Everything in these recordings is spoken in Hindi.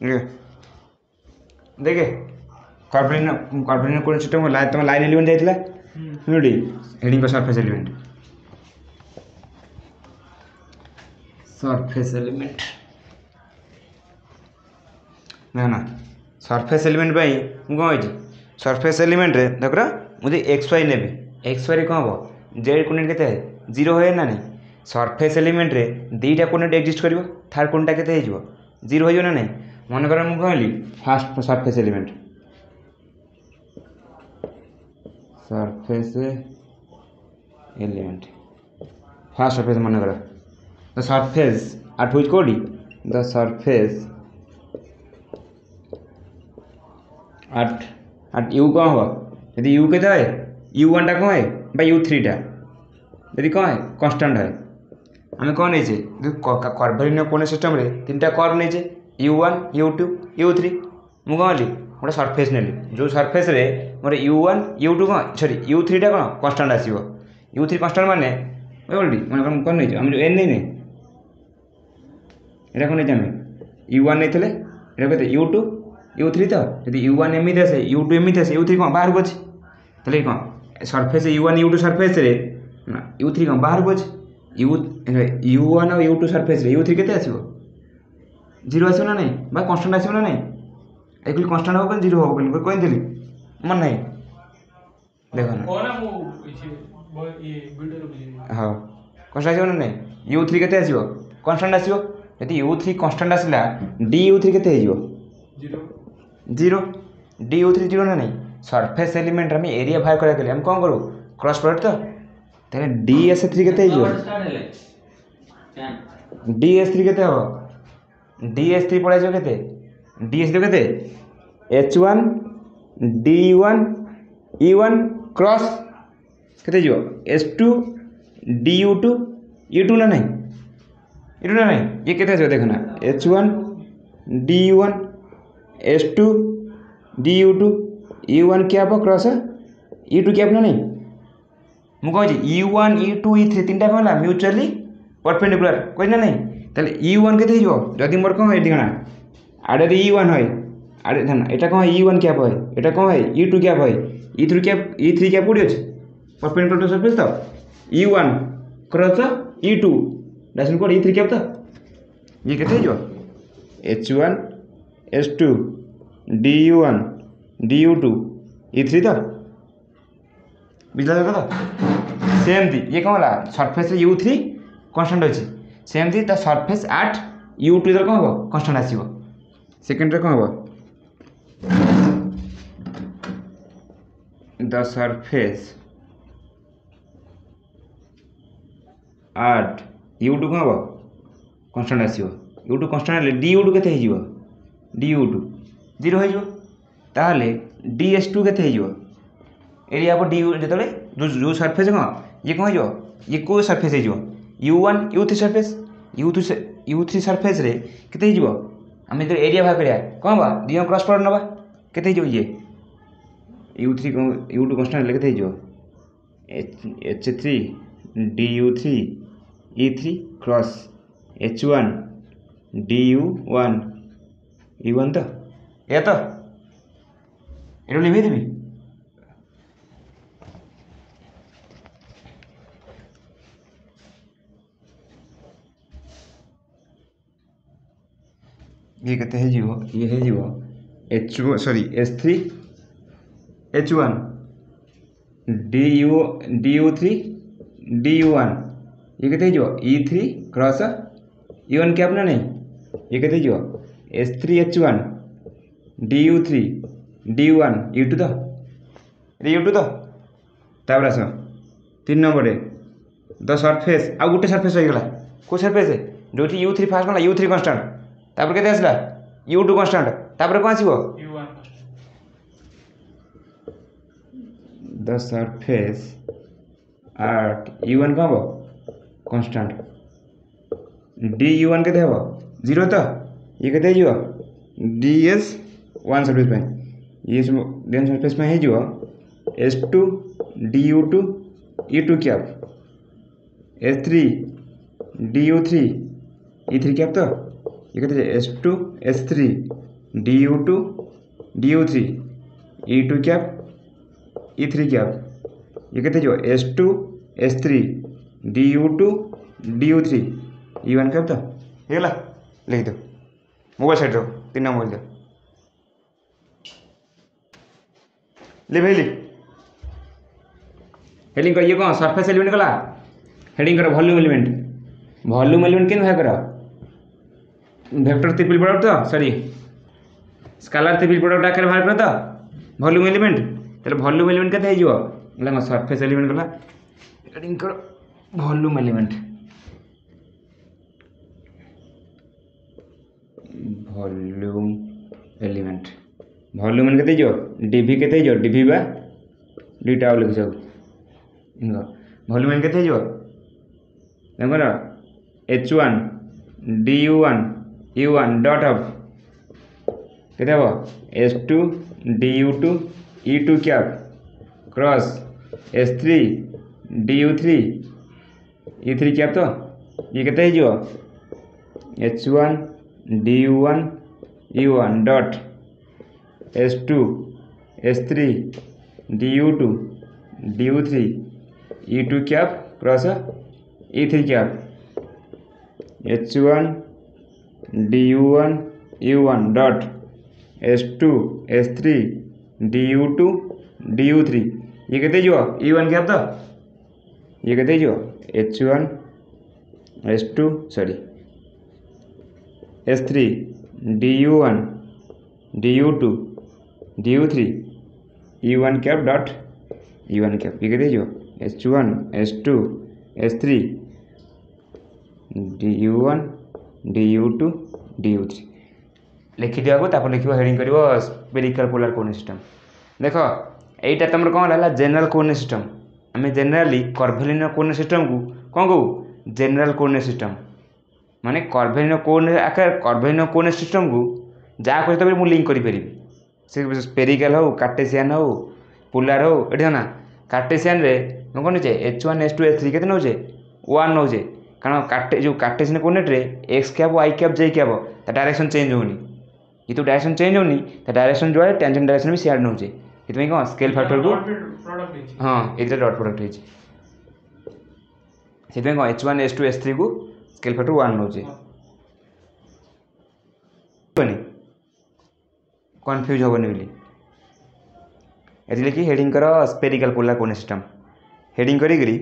ये देखे कॉर्पोरेट कोड सिस्टम को तुम लाइन एलिमेंट जाइला नुडी हेडिंग को सरफेस एलिमेंट ना सरफेस एलिमेंट कौन होती सरफेस एलिमेंट रे देखो मुझे एक्स वाई ने एक्स वाई कौन हम जेड कोऑर्डिनेट के जीरो हो ना नहीं सरफेस एलिमेंट रे दुईटा कोऑर्डिनेट एक्जिस्ट कर थर्ड कोऑर्डिनेट के जीरो हो ना नहीं मन कर मुझे कहली fast surface element fast surface मन कर द सरफेस एट व्हिच कोडी द सरफेस एट यू कौन हम यदि यू के यू वन टा कौन है यू थ्री टा यदि कौन है कन्स्टाट है आम कौन नहीं कर्वलिनियर कोऑर्डिनेट सिस्टम रे तीन टा कर्व नहीं u one u two u three मुझे कौन ली गोटे सरफेस नेली जो सरफेस रे मोर यू वन यू टू कौन सॉरी यू थ्री टा कौन कन्स्टाट आसो यू थ्री कन्स्टाट माने बोलती मन कौन नहीं आम जो एन नहीं यहाँ कौन नहीं यू वन नहीं थे यू टू यू थ्री तो यदि यू वन एमती आसे यू टू एमती आसे यू थ्री कौन बाहर को अच्छे तेल कौन surface u one u two surface रे यू थ्री कौन बाहर को अच्छे यू वन और यू टू सरफेस रे यू थ्री के आसो जीरो आसो ना नहीं बा कन्स्टाट आसो ना नहीं एक्चुअली कन्स्टाट हो जीरो हो कही मन नहीं देख हाँ कन्स्टाट आसो ना नहीं यू थ्री के आसो कन्स्टाट आसो यदि यू थ्री कन्स्टाट आसला डी यू थ्री के zero D u three zero ना नहीं सरफेस एलिमेंट आम एरिया बाहर करा आम कौन करूँ क्रॉस प्रोडक्ट तो तेरे डी एस थ्री के डी एस थ्री के हम डी एस थ्री पढ़ाई के डी एस थ्री के एच वन डी वन ई वन क्रॉस के S two D you two E two ना नहीं ये के देखना H one D you one S two D you two E one cap cross E two cap ना नहीं मुझे कह ई वन ई टू ई थ्री तीन टा कौन म्यूचुअली परपेंडिकुलर कही ना नहीं तेल ई वन के जदि मोर कौन है आड़े ई वन है आड़े यहाँ कौन ई वन कैप है यहाँ कौन है ई टू कैप है ई थ्री कैप कौटी अच्छे परपेंडिकुलर टू सरफेस तो ई वन क्रॉस ई टू डायरेक्शन कोड ई थ्री कैप तो ये के H one S two D you one D you two E three तो बुझल तो सेमती ये कौन है सरफेस यू थ्री कन्स्टाट अच्छे सेमती the surface at u two कौन हम कन्स्टाट आसो सेकेंड रे कौन हम the surface at u two कौन हम कन्स्टाट आसो u two constant d you two के डी यू टू जीरो हो डी एस टू के एरिया पर डी जो जो सरफेस कौन ये कौन हो ये कौ सरफेस हो you one you three surface you three surface रे केते हो आम जो एरिया बाहर करिया कौन बा दी क्रॉस प्रोडक्ट नवा केते हो ये u three u two constant केते हो h three d u three e three cross h one D you one E one तो ये तो ये लिखे देवी ये कहते हैं ये है h sorry s three h one D u three d you one ये कहते हैं e three cross e one cap ना नहीं ये कहते हैं s three h one D u three d one u two तो तापर आस तीन नंबर द सरफेस आ गोटे सरफेस हो गला को सरफेस जो यू थ्री फास्ट कौन यू थ्री कन्स्टाट तापर केते आसला यू टू कन्स्टाट तापर कौन आसीबो the surface at U one कौन हम कन्स्टाट डी यू वन केते हम जीरो तो ये केते हो डी एस वन सरफेस पे ये देन सरफेस में हो s two D you two E two cap s three d u three e three cap तो ये कहते हैं s two s three du2 du3 e2 cap e3 cap ये कहते जो s2 s3 du2 du3 e1 cap तो ये ला लिख दो मोबाइल साइड रो 3 नंबर दो ले भाई ले हेडिंग कर ये कौन सरफेस एलिमेंट कला हेडिंग कर वॉल्यूम एलिमेंट केन भाग कर वेक्टर ट्रिपल प्रोडक्ट तो सॉरी स्केलर ट्रिपल प्रोडक्ट आकर बाहर कर तो वॉल्यूम एलिमेंट तेरे वॉल्यूम एलिमेंट केते हो मतलब सरफेस एलिमेंट कला हेडिंग कर वॉल्यूम एलिमेंट वॉल्यूम केते जो डीवी केते जो डीवी बा दुईटा लिख जाओ वॉल्यूम केते जो देखो ना h1 du1 u1 dot of केते हो s2 du2 e2 cap cross s3 du3 e3 cap तो ये केते जो h1 du1 u1 dot s2 s3 du2 du3 e2 cap cross e3 cap h1 du1 u1 dot s2 s3 du2 du3 ये कहते जो e1 कैप तो ये कहते जो h1 s2 sorry s3 du1 du2 du3 e1 cap dot e1 cap ये कहते जो h1 s2 s3 du1 du2 du3 लिखी दिया तापर लिख हेडिंग कर स्पेरिकल पोलर कोऑर्डिनेट सिस्टम देख এইটা तुम कौन है जनरल कोऑर्डिनेट सिस्टम आम जेनेराली कर्भेलिनियर कोऑर्डिनेट सिस्टम को कौन कहू जनरल कोऑर्डिनेट सिस्टम माने कर्भेलिनियर कोऑर्डिनेट सिस्टम को जहाँ कह मुझे लिंक करी से स्पेरिकल हो कार्टेशियन हो पोलर हो ये ना कार्टेशियन रे कौन नौचे h1 h2 h3 के नौचे 1 नौचे कारण जो कार्टेशियन कोऑर्डिनेट रे x cap y cap j cap direction change होनी ये तो डायरेक्शन चेंज होनी डायरेक्शन जो है टेंजेंट डायरेक्शन भी सियाड नौचे ये कौन स्केल फैक्टर को हाँ ये डॉट प्रोडक्ट है कौन h1 h2 h3 को स्केल फैक्टर 1 नौचे कन्फ्यूज हेनी बोली एथि हेडिंग कर spherical polar coordinate system heading करी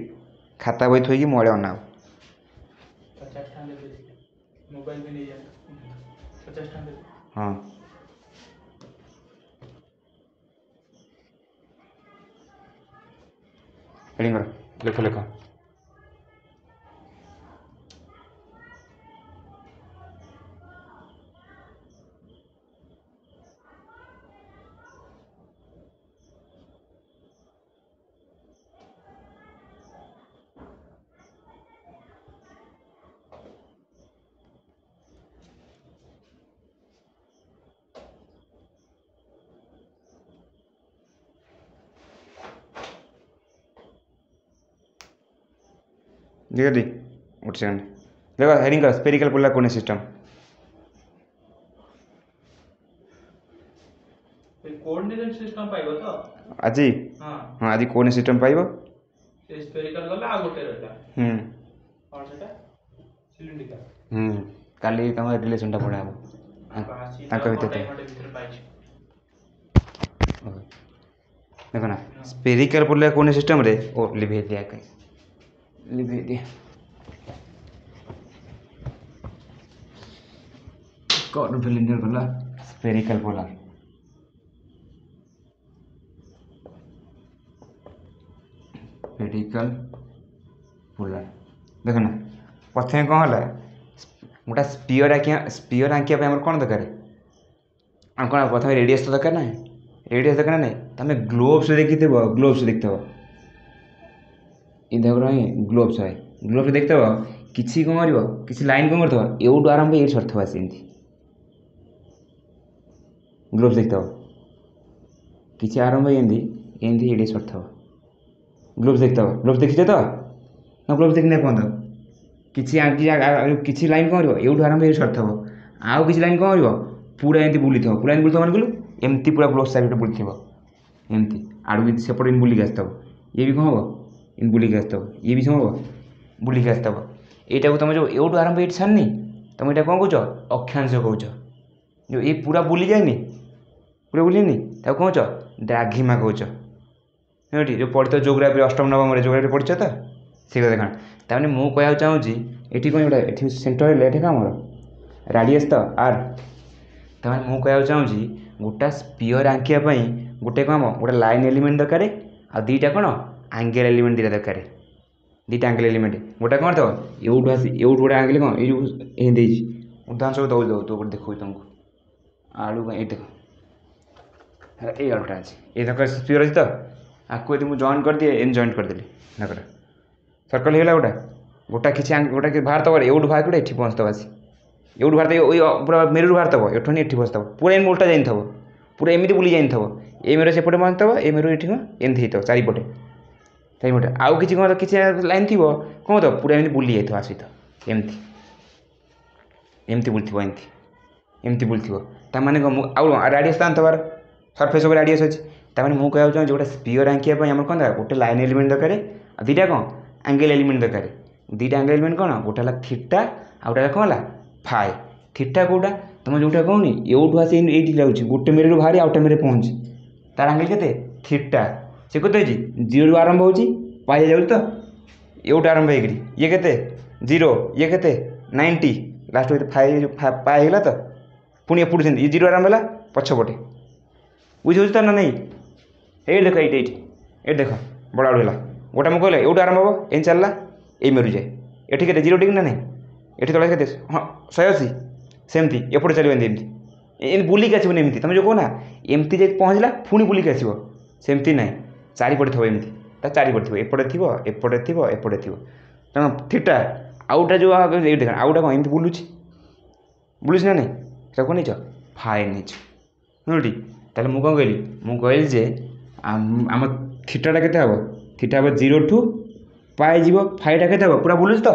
खाता बही थोड़ी मोड़े अनाओ हाँ हेडिंग कर लिख लिख देख दी एक सेकंड देखो हेडिंग कर spherical polar coordinate system coordinate system पाइबो तो आज हां आज कोऑर्डिनेट सिस्टम पाइबो से स्पेरिकल गला आ गोटे रहता और सेटा सिलिंड्रिकल काली तम रिलेशनटा पढ़ाबो ताको भीतर देखो ना स्पेरिकल पोलर कोऑर्डिनेट सिस्टम रे ओ लिखे दिया कहीं लिखे दिया कर्वीलिनियर गला स्पेरिकल पोलर स्पेरिकल पोलर देख ना प्रथम कौन है गोटा स्पीयर आंकिया कौन दरकार आम कौन प्रथम रेडियस तो दरकार ना रेडियस दरकार ना तुम ग्लोब्स देखी ग्लोब्स देखते ये देख ग्लोब्स है ग्लोब्स देखते किसी कौन कर किसी लाइन कौन कर एवटू आरंभ ये सरथ आसी ग्लोब्स देखते किसी आरंभ एमती ये सरथ ग्लोब्स देखते ग्लोब्स देखीचे तो ना ग्लोब्स देखने कौन किसी किसी लाइन कौन कर एवटू आरंभ ये सरथ आउ किसी लाइन कौन कर पूरा एमती बुली थो पूरा बुली मान कहलु एमती पूरा ब्लॉक साइड बुली थो एमती आड़ू भी सेपटे बुलिक आसतब ये भी कौन हम इन बुलिक आसतब ये भी हम बुलिक आसतब यहाँ को तुम जो एवटू आरंभ ये छानी तुम यहाँ कौन कौच अक्षांश कौच जो ये पूरा बुली जाए पूरा बुलेनि कौच द्राघिमा कौच जो पढ़ी तो जोग्राफी अष्टम नवम जोग्राफी पढ़ी तो से देखा तमें मुझे कह चाहूँगी ये कौन गोटे ये सेन्टर है ये कम राडियस तो आर तमें मुझे कह चाहूँगी गोटा स्पीयर आंकियापाई गोटे कम गोटे लाइन एलिमेंट दरकार आ दीटा कौन आंगेल एलिमेंट दीटा दरकार दीटा आंगेल एलिमेंट गोटे कौन तो एवटू आसी एवटू गोटे आंगेल कौन ये उदाहरण सब दौड़ दौ तो देखो तुमको आलू ये देख ये आलूटा अच्छे ये दरकार स्पीयर अच्छी तो आपको यदि मुझे जॉइन कर दिए एन जॉइन करदेली नकर सर्कल होगा गोटा गोटा किसी गोटा बाहर तब एवटू बाहर गोटे ये पहुँचतब आसी एवटू बाहर पूरा मेरु बाहर तब एठू नहीं ये बसतब पूरा एन उल्टा जाइन थब पूरा एमती बुली जाइन थब ए मेरु सेपटे पहुँचतब ए मेरु ये एमती होता चारिपटे चारिपटे आउ कि कौन किसी लाइन थी कौन तो पूरा एमती बुली जाइए आसत एमती एमती बुलती एमती बुलती ताने आउ राडियस तो आनतबार सरफेस राडियस अच्छी ताने मुझे कहना चाहिए गोटे स्पीयर आंकियापाई आम कौन गोटे लाइन एलिमेंट दरकार आ दीटा कौन आंगेल एलिमेंट दरकार दीटा आंगेल एलिमेंट कौन गोटे थीटा आ गोटे कौन है फाए थीटा कौटा तुम जोटा कहूनी एवटू आसी ये जाऊँगी गोटे मेरे बाहरी आउटा मेरे पहुँच तार आंगेल के थीटा से कत जीरो आरंभ हो पाई जाऊँ तो एवटू आरंभ हो ये के जीरो ये के 90 लास्ट फाइव पाईगला तो पुणी एपटू से ये जीरो आरंभ है पछपटे बुझे तो ना नहीं ये देख ये देख बड़ा बड़ा गोटा मुझे कहले एवटू आरंभ हम एन चलला ये मेरु जाए ये के जीरो टिक ना नहीं ये तले के हाँ 180 सेमती एपटे चलो एमती बुलिक आसबन एमती तुम जो कहना एमती जा पहुँचला पुणी बुलिक आसो सेमती ना चारिपटे थो एमती चारिपटे थो एपटे थी एपटे थी एपटे थी तेना थीटा आउटा जो ये देख आउटा कौन एमती बुलूची ना नहीं से कौन नहीं फाए नहीं बुझी ताले मुझे कौन कहली मुझे कहली जे आम थीटाटा के थीटा हम 0 टू पाई जीव फाइटा के पूरा बुलूच तो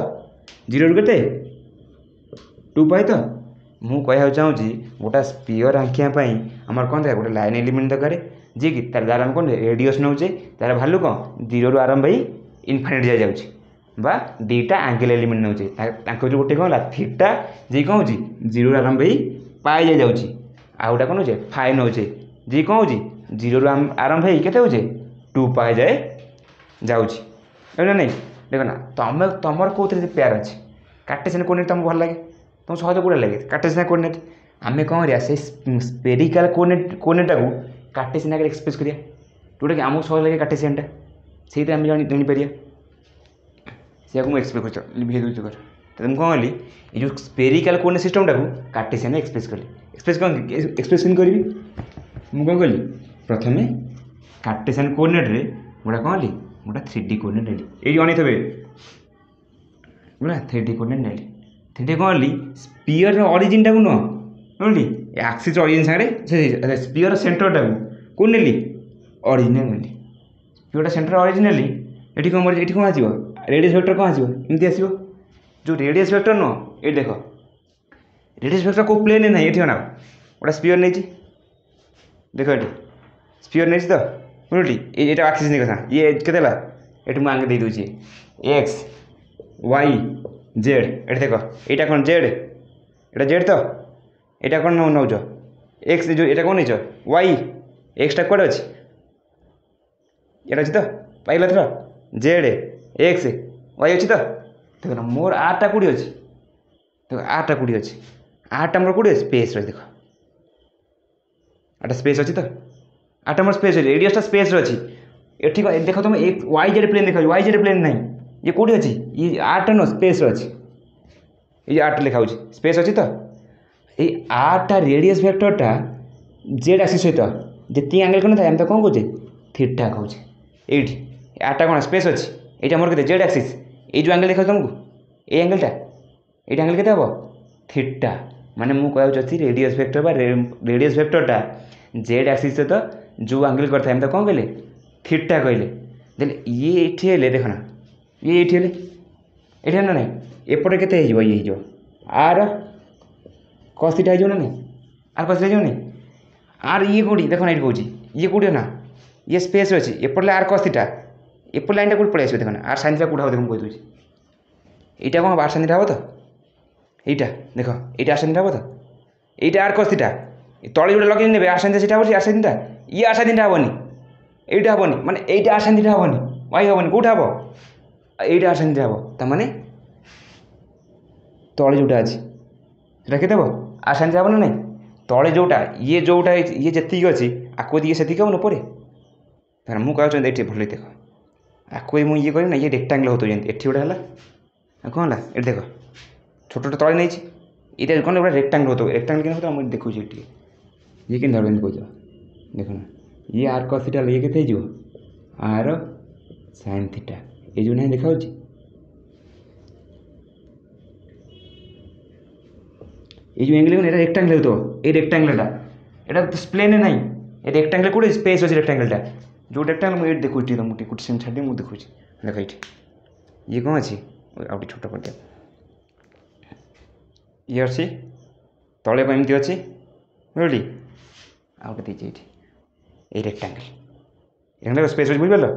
0 टू के 2 पाई तो मुझे कह चाहूँगी गोटा स्पीयर आंकियापाई आमर कौन था गोटे लाइन एलिमेंट दरकार जी कि तार आम कौन रेडियस नौचे तार भैल्यू कौन 0 रू आरंभ हो इनफाइनाइट जाए जाऊँगी बा दीटा आंगेल एलिमेंट नौचे जो गोटे कौन थीटा जी कौन हो 0 आरंभ हो पाई जाए जाऊँगी आउटा कौन हो फाइ नौचे जी कौन हो 0 रू आरंभ हो के 2 पाई जाए जाऊँगी ना नहीं देख ना तुम तुम कौन पेयर अच्छे कार्टेशियन कोऑर्डिनेट तुमको भल लगे तुम सहज कौटा लगे कार्टेशियन कोऑर्डिनेट आम कौन करा से स्पेरिकल कोऑर्डिनेट को कार्टेशियन आगे एक्सप्रेस करिया जोटा कि आमको सहज लगे कार्टेशियनटा से आम जापर से मुझे एक्सप्रेस कर तुम कौन कली ये जो स्पेरिकल कोऑर्डिनेट सिस्टमटा को कार्टेशियन एक्सप्रेस कली एक्सप्रेस करी मुझे कौन कली प्रथम कार्टेशियन कोऑर्डिनेट रे गोटा कौन ली गोटा 3D कोऑर्डिनेट नेली ये अनी थे बोला 3D कोऑर्डिनेट नेली 3D कौन ली स्पीयर ऑरिजिन टाक नुह बुझली एक्सिस ऑरिजिन सागे स्पीयर सेंटर टाक कौन नेली ऑरिजिन नेली स्पीयर सेंटर ऑरिजिन नेली ये कौन ये कौन आसो रेडियस वेक्टर कौन आसो एमती आसो जो रेडियस वेक्टर नुह ये देख रेडियस वेक्टर को प्लेन ना ये ना गोटा स्पीयर नहीं देख ये स्पीयर नहीं तो बुझली ये एक्सिस नहीं कथा ये के ये मुझे आगे दे दूसरी एक्स वाई जेड ये देख यहाँ कौन जेड ये जेड तो यहाँ कौन नौच एक्स जो ये कौन नहीं वाई एक्सटा कौटे अच्छे ये अच्छी तो पाइल थर जेड एक्स वाई अच्छी तो देख ना मोर आरटा कौटी अच्छी देख आरटा कौटी अच्छी आरटा मोर कौटी स्पेस रही देख आरटा स्पेस अच्छी तो आटा मोर स्पेस अच्छी रेडियसटा स्पेस अच्छी ये देख तुम एक वाई जेड प्लेन देख वाई जेड प्लेन ना ये कौटी अच्छी ये आरटा न स्पेस अच्छी ये आरटा लिखा स्पेस अच्छी तो ये आरटा रेडियस वेक्टरटा जेड एक्सिस सहित जी आंगेल कौन था तो कौन कहे थीटा कहे ये आरटा कौन स्पेस अच्छी ये मोर के जेड एक्सिस ये जो आंगेल देखा तुमको ये आंगेलटा ये आंगेल के थीटा माने मुझे कहूँ रेडियस वेक्टर रेडियस वेक्टरटा जेड एक्सिस सहित जो आंगेल करता है तो कौन कहले थीटा कहले देन ये देखना ये ना नहीं एपटे के आर कस थीटा हो ना नहीं आर कस जाऊनी आर ये कौटी देख ना ये कौच ये कौटे ना ये स्पेस अच्छी एपटे are cos theta एपट line Kaut पलि आस देख ना आर साइन थीटा कौट हम देख कहीदे यहाँ कौन हम आर साइन थीटा हम तो यहाँ देख ये आर साइन थीटा हम तो यहाँ आर कस थीटा तले जो लगे ने आर साइन थीटा हम आर साइन थीटा ये आर साइन थीटा हेनी এইটা হবনি মানে এইটা আর সাইন থিটা হবনি ওয়াই হবনি কোটা হব এইটা আর সাইন থিটা হব তার মানে তলে যেটা আছে সেটা কেতে হব আর সাইন থিটা হব না নাই তলে যেটা ইয়ে যেতিকি আছে আকু দিয়ে সেতিকি হব না পরে তার মু কହୁଛନ୍ତି এটি ভুলি দেখ আকু মু ইয়ে করি না ইয়ে রেক্টাঙ্গল হতো যেমন এটি গোটা হলা আর কোন হলা এটি দেখ ছোট ছোট তলে নেইছি এটা কোন গোটা রেক্টাঙ্গল হতো রেক্টাঙ্গল কেন হতো আমি দেখুছি এটি ইয়ে কেন ধরবেন কইছ দেখুন ये आर कस थीटा ये के आर साइन थीटा ये जो ना देखा ये जो एंगल ये रेक्टांगल तो ये रेक्टांगलटा এটা তো প্লেনে নাই এই রেক্টাঙ্গল কোড স্পেস আছে রেক্টাঙ্গলটা जो रेक्टांगल मुझे देखुची तो मुझे कुछ सेम छाड़ी मुझे देखुची देखा ये कौन अच्छी आउट छोटा कर दिया ये अच्छी तले एमती अच्छी बुझली आउट दीजिए ये এই রেক্টাঙ্গল এখানে স্পেস আছে বুঝতে পারলো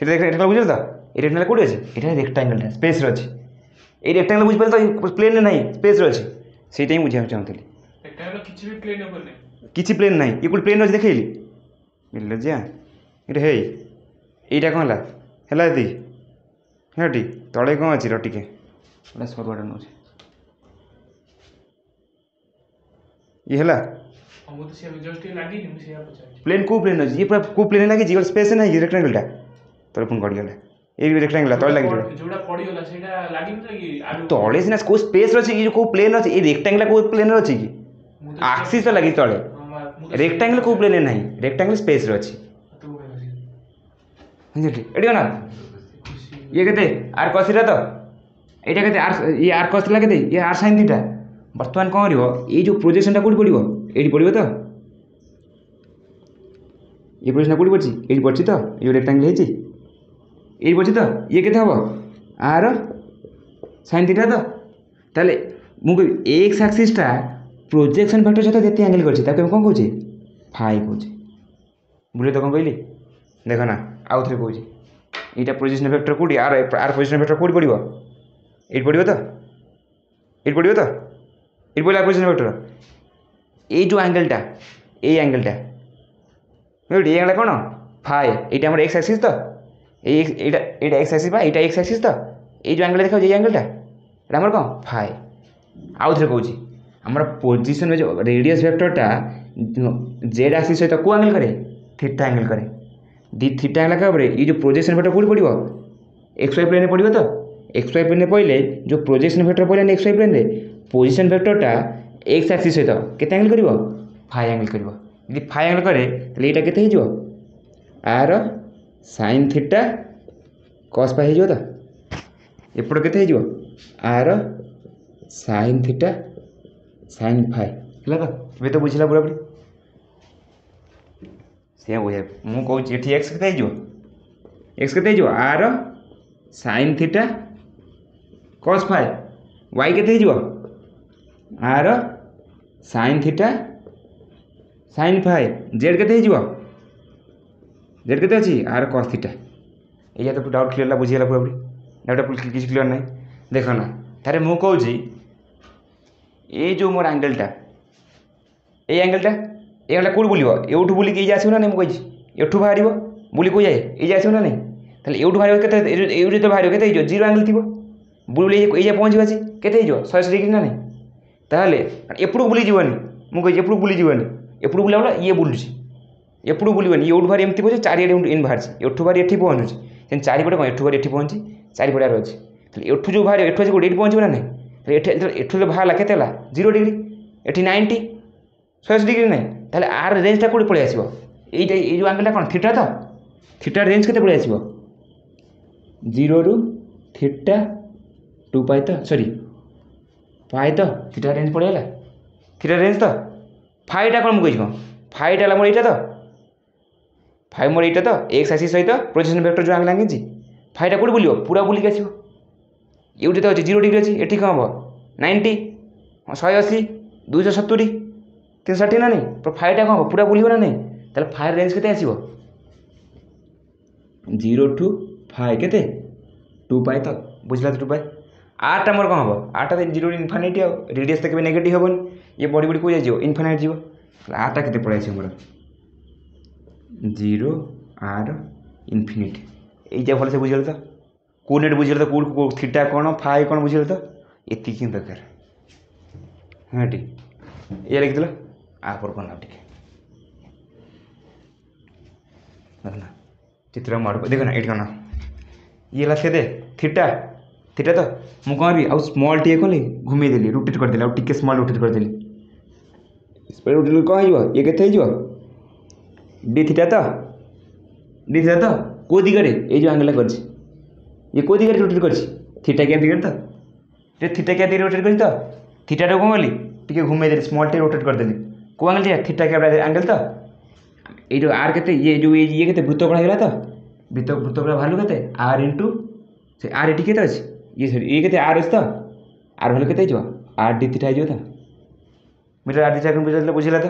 সেটা এটা বুঝলে তো এই রেক্টাঙ্গল কোথায় আছে এটা রেক্টাঙ্গলটা স্পেস আছে এই রেক্টাঙ্গল বুঝতে পারলে তো প্লেনে নাই স্পেস আছে সেইটাই বুঝাতে চাহুଥିଲି রেক্টাঙ্গল কিছু ବି প্লেন উপর নাই କିଛି ପ୍ଲେନ୍ ନାହିଁ ଇଏ କୋଉଠି ପ୍ଲେନ୍ ଅଛି ଦେଖେଇଲି ବୁଝିଲ ଯେ ଏଇଟା ହେଇ ଏଇଟା କ'ଣ ହେଲା ଏତିକି ହେଟି ତଳେ କ'ଣ ଅଛି ର ଟିକେ ଏଇଟା ସରୁଆଟା ନେଉଛି ଇଏ ହେଲା ମୁଁ ତ ସେ ଜଷ୍ଟ ଲାଗିନି ମୁଁ ସେଇଆ ପଚାରୁଛି ପ୍ଲେନ୍ କୋଉ ପ୍ଲେନ୍ ଅଛି ଇଏ ପୁରା କୋଉ ପ୍ଲେନ୍ ଲାଗିଛି ଗୋଟେ ସ୍ପେସ୍ ନାହିଁ କି ରେକ୍ଟାଙ୍ଗଲଟା ତଳେ ପୁଣି ଗଡ଼ିଗଲା ଏଇ ରେକ୍ଟାଙ୍ଗଲଟା ତଳେ ଲାଗିଯିବ ଯୋଉଟା ପଡ଼ିଗଲା ସେଇଟା ଲାଗିନଥିଲା କି ତଳେ ସିନା କୋଉ ସ୍ପେସ୍ ଅଛି ଏଇ କୋଉ ପ୍ଲେନ୍ ଅଛି ଏଇ ରେକ୍ଟାଙ୍ଗଲଟା କୋଉ ପ୍ଲେନ୍ରେ ଅଛି କି ଆକ୍ସିସ୍ ତ ଲାଗିଛି ତଳେ रेक्टांगल को प्लेन नहीं रेक्टांगल स्पेस रे अछि बुझिली एडी ना ये केते आर cos थीटा तो एटा केते आर ये आर cos थीटा केते ये आर sin थीटा वर्तमान कोन करिवो ये जो प्रोजेक्शनटा कोडी पडिवो एडी पडिवो तो ये प्रोजेक्शन कोडी पडछि एडी पडछि तो ये रेक्टांगल हेछि एडी पडछि तो ये केते हबो आर sin थीटा तो ताले मु एक्स एक्सिस टा प्रोजेक्शन फैक्टर सहित जिते एंगल करछि ताके कौन कहूँ फाइ कहूँ बुझे तो कौन कहली देख ना आउ थे कहूँ यहाँ प्रोजेक्शन फैक्टर कौटी आर आर प्रोजेक्शन फैक्टर कौटी पड़ो ये पड़ो तो ये पड़ो तो ये पड़ा प्रोजेक्शन फैक्टर ये जो एंगलटा ये एंगलटा बुझे ये एंगल कौन फाइ यहाँ आम एक्स एक्सिस तो यहाँ एक्स एक्सिस यहाँ एक्स एक्सिस तो ये जो एंगल देखा ये एंगलटा ये आम कौन फाइ आउ थे कहूँ हमारा पोजिशन में जो रेडियस वेक्टरटा जेड एक्सिस सहित को एंगल करे थीटा एंगल करे दी थीटा एंगल क्या ये जो प्रोजेक्शन वेक्टर कौन पड़ो एक्स वाई प्लेन में पड़ो तो एक्स वाई प्लेन में पड़े जो प्रोजेक्शन वेक्टर पड़े एक्स वाई प्लेन में पोजिशन वेक्टरटा एक्स एक्सिस सहित केते एंगल करिवो फाइ एंगल करिवो यदि फाइ एंगल करे तले एटा केते हिजो r sin theta cos phi हिजो तो एपड़ केते हिजो r sin theta sin phi है तो ये तो बुझला पूरा पूरी से बुझे मु कहूँ ये एक्स के एक्स के R sin theta cos phi Y के R sin theta sin phi Z के जेड के अच्छी आर cos थीटा ये तो डाउट क्लियर बुझीगला पूरा पूरी डाउट किसी क्लियर ना देख ना तारे मु कहूँ ये जो मोर एंगलटा ये एंगलटा कौट बुलो एठू बुलिक ये आसो ना नहीं मुझे एठू बाहर बुली को जाए ये आसो ना नहीं ताले एठू बाहर के तो बाहर के जीरो एंगल थी बुले ये पहुँच आसी के 180 डिग्री ना नहीं ताले एपड़ बुलीजी मुझे एपड़ बुलीजी एपड़ बुला ये बुलूँ एपड़ बुलवानी ये बाहर एमती पहुँचे चारिड़े इन बाहर एठू बाहर एठी पहुँचुची चारिपटे कौन एठू बाहर एठी पहुँची चारिपटे अच्छे एठू जो बाहर एठू आज गोटे पहुँचो ना नहीं एठू बाहर के 0 डिग्री एटी 90 180 डिग्री ना ताले आर रेंजटा कौट पलि आसो ये जो एंगलटा कौन थीटा तो थीटा रेंज के पलि आसो 0 रु थीटा 2 पाई तो सॉरी पाई तो थीटा रेंज पड़ेगा थीटा रेंज तो फाइटा कौन मुझे कौन फाइटा मोर यहाँ तो फाइ मोर यहाँ तो एक्स एक्सिस सहित प्रोजेक्शन वेक्टर जो एंगल आंगी फाइटा कौट बुलो पूरा बुलिक आसो ये तो अच्छे 0 डिग्री अच्छी ये कौन हम 90 180 270 360 ना नहीं तो फाइटा कौन हम पूरा बुलियो ना नहीं ताले फाइव रेंज केते आसीबो 0 टू 5 केते 2 पाई तो बुझला तो 2 पाई आठटा मोर कौन हम आठटा तो 0 इनफिनिटी आ रेडियस तक भी नेगेटिव हेबन ये बड़ी बड़ी को जाइयो इनफिनिट जीवो आठटा केते पड़े आसी मोर 0 आर इनफिनिटी এইটা ভালো সে বুঝিল তো কোঅর্ডিনেট বুঝিল তো কোড থিটা কোণ ফাই কোণ বুঝিল তো এতিকি দরকার হ্যাঁ ঠিক ये लिख दिल आपर कौन ठीक है ना चित्र मार देखो ना एट कौन ये लगे दे थीटा थीटा तो मु कौन भी आउ स्मॉल टी कौन घूमे देली रोटेट कर देली आउ टिके स्मॉल रोटेट कर देली स्पेड रोटेट कौन हो ये केते हो डी थीटा तो को दिगरे ये जो एंगल कर ये को दिगरे रोटेट कर थीटा क्या दिगरे तो ये थीटा क्या दिगरे रोटेट कर तो थीटा टा कौन बोली टिके घूमे देली स्मॉल टी रोटेट कर देली को एंगल दिया थीटा क्या एंगल तो ये जो आर केते ये जो ये केते वृत्तकर्ण हेला तो वृत्तकर्ण वैल्यू केते आर इनटू से आर एटी केते अछि ये केते आर अछि तो आर वैल्यू केते जो आर डी थीटा जो तो मीटर आर डी थीटा बुझला बुझला तो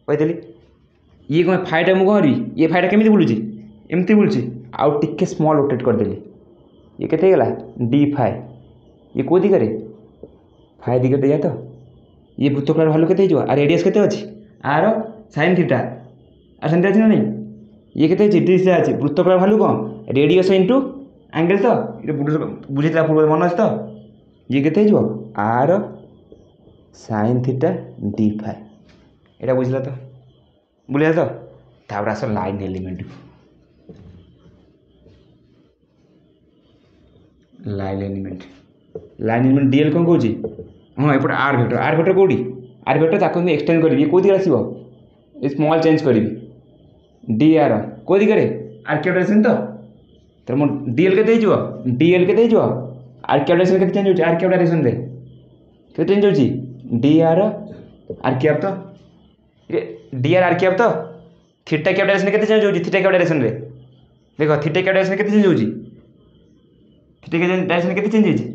कहि देली ये कोन फाइटा मु कहरी ये फाइटा केमिति बुलुची एमती बुलुची आउ टिके स्मॉल रोटेट कर देली ये केते गेला डी फाइ ये को दिगरे फाइ दिगरे जा तो ये वृत्तकर्ण वैल्यू केते जो आर रेडियस केते अछि आर sin थीटा আর সেন্টার আছে না নেই ইয়ে কেতে আছে ডিসে আছে বৃত্তকরণ ভ্যালু কম রেডিয়াস ইনটু অ্যাঙ্গেল তো এটা বুঝিতলা পূর্ব মনে আছে তো ইয়ে কেতে হইব R sin theta D phi এটা বুঝলা তো বুঝলা তো তারপর আস line element line element D L কোন কହୁଛି ହଁ ଏପଟେ ଆର୍ ଭେକ୍ଟର କେଉଁଠି ଆର୍ ଭେକ୍ଟର ତାକୁ ମୁଁ ଏକ୍ସଟେଣ୍ଡ କରିବି କେଉଁ ଦିଗରେ ଆସିବ ଏ ସ୍ମଲ୍ ଚେଞ୍ଜ କରିବି डी आर को दिगरे आर कैपिटल तो तर मो डीएल के देइजो डीएल के देइजो आर कैपिटल के चेंज होची आर कैपिटल रे के चेंज होची डी आर कैप तो डी आर कैप तो थीटा कैपिटल के चेंज होची थीटा कैपिटल रे देखो थीटा कैपिटल के चेंज होची थीटा कैपिटल के चेंज होची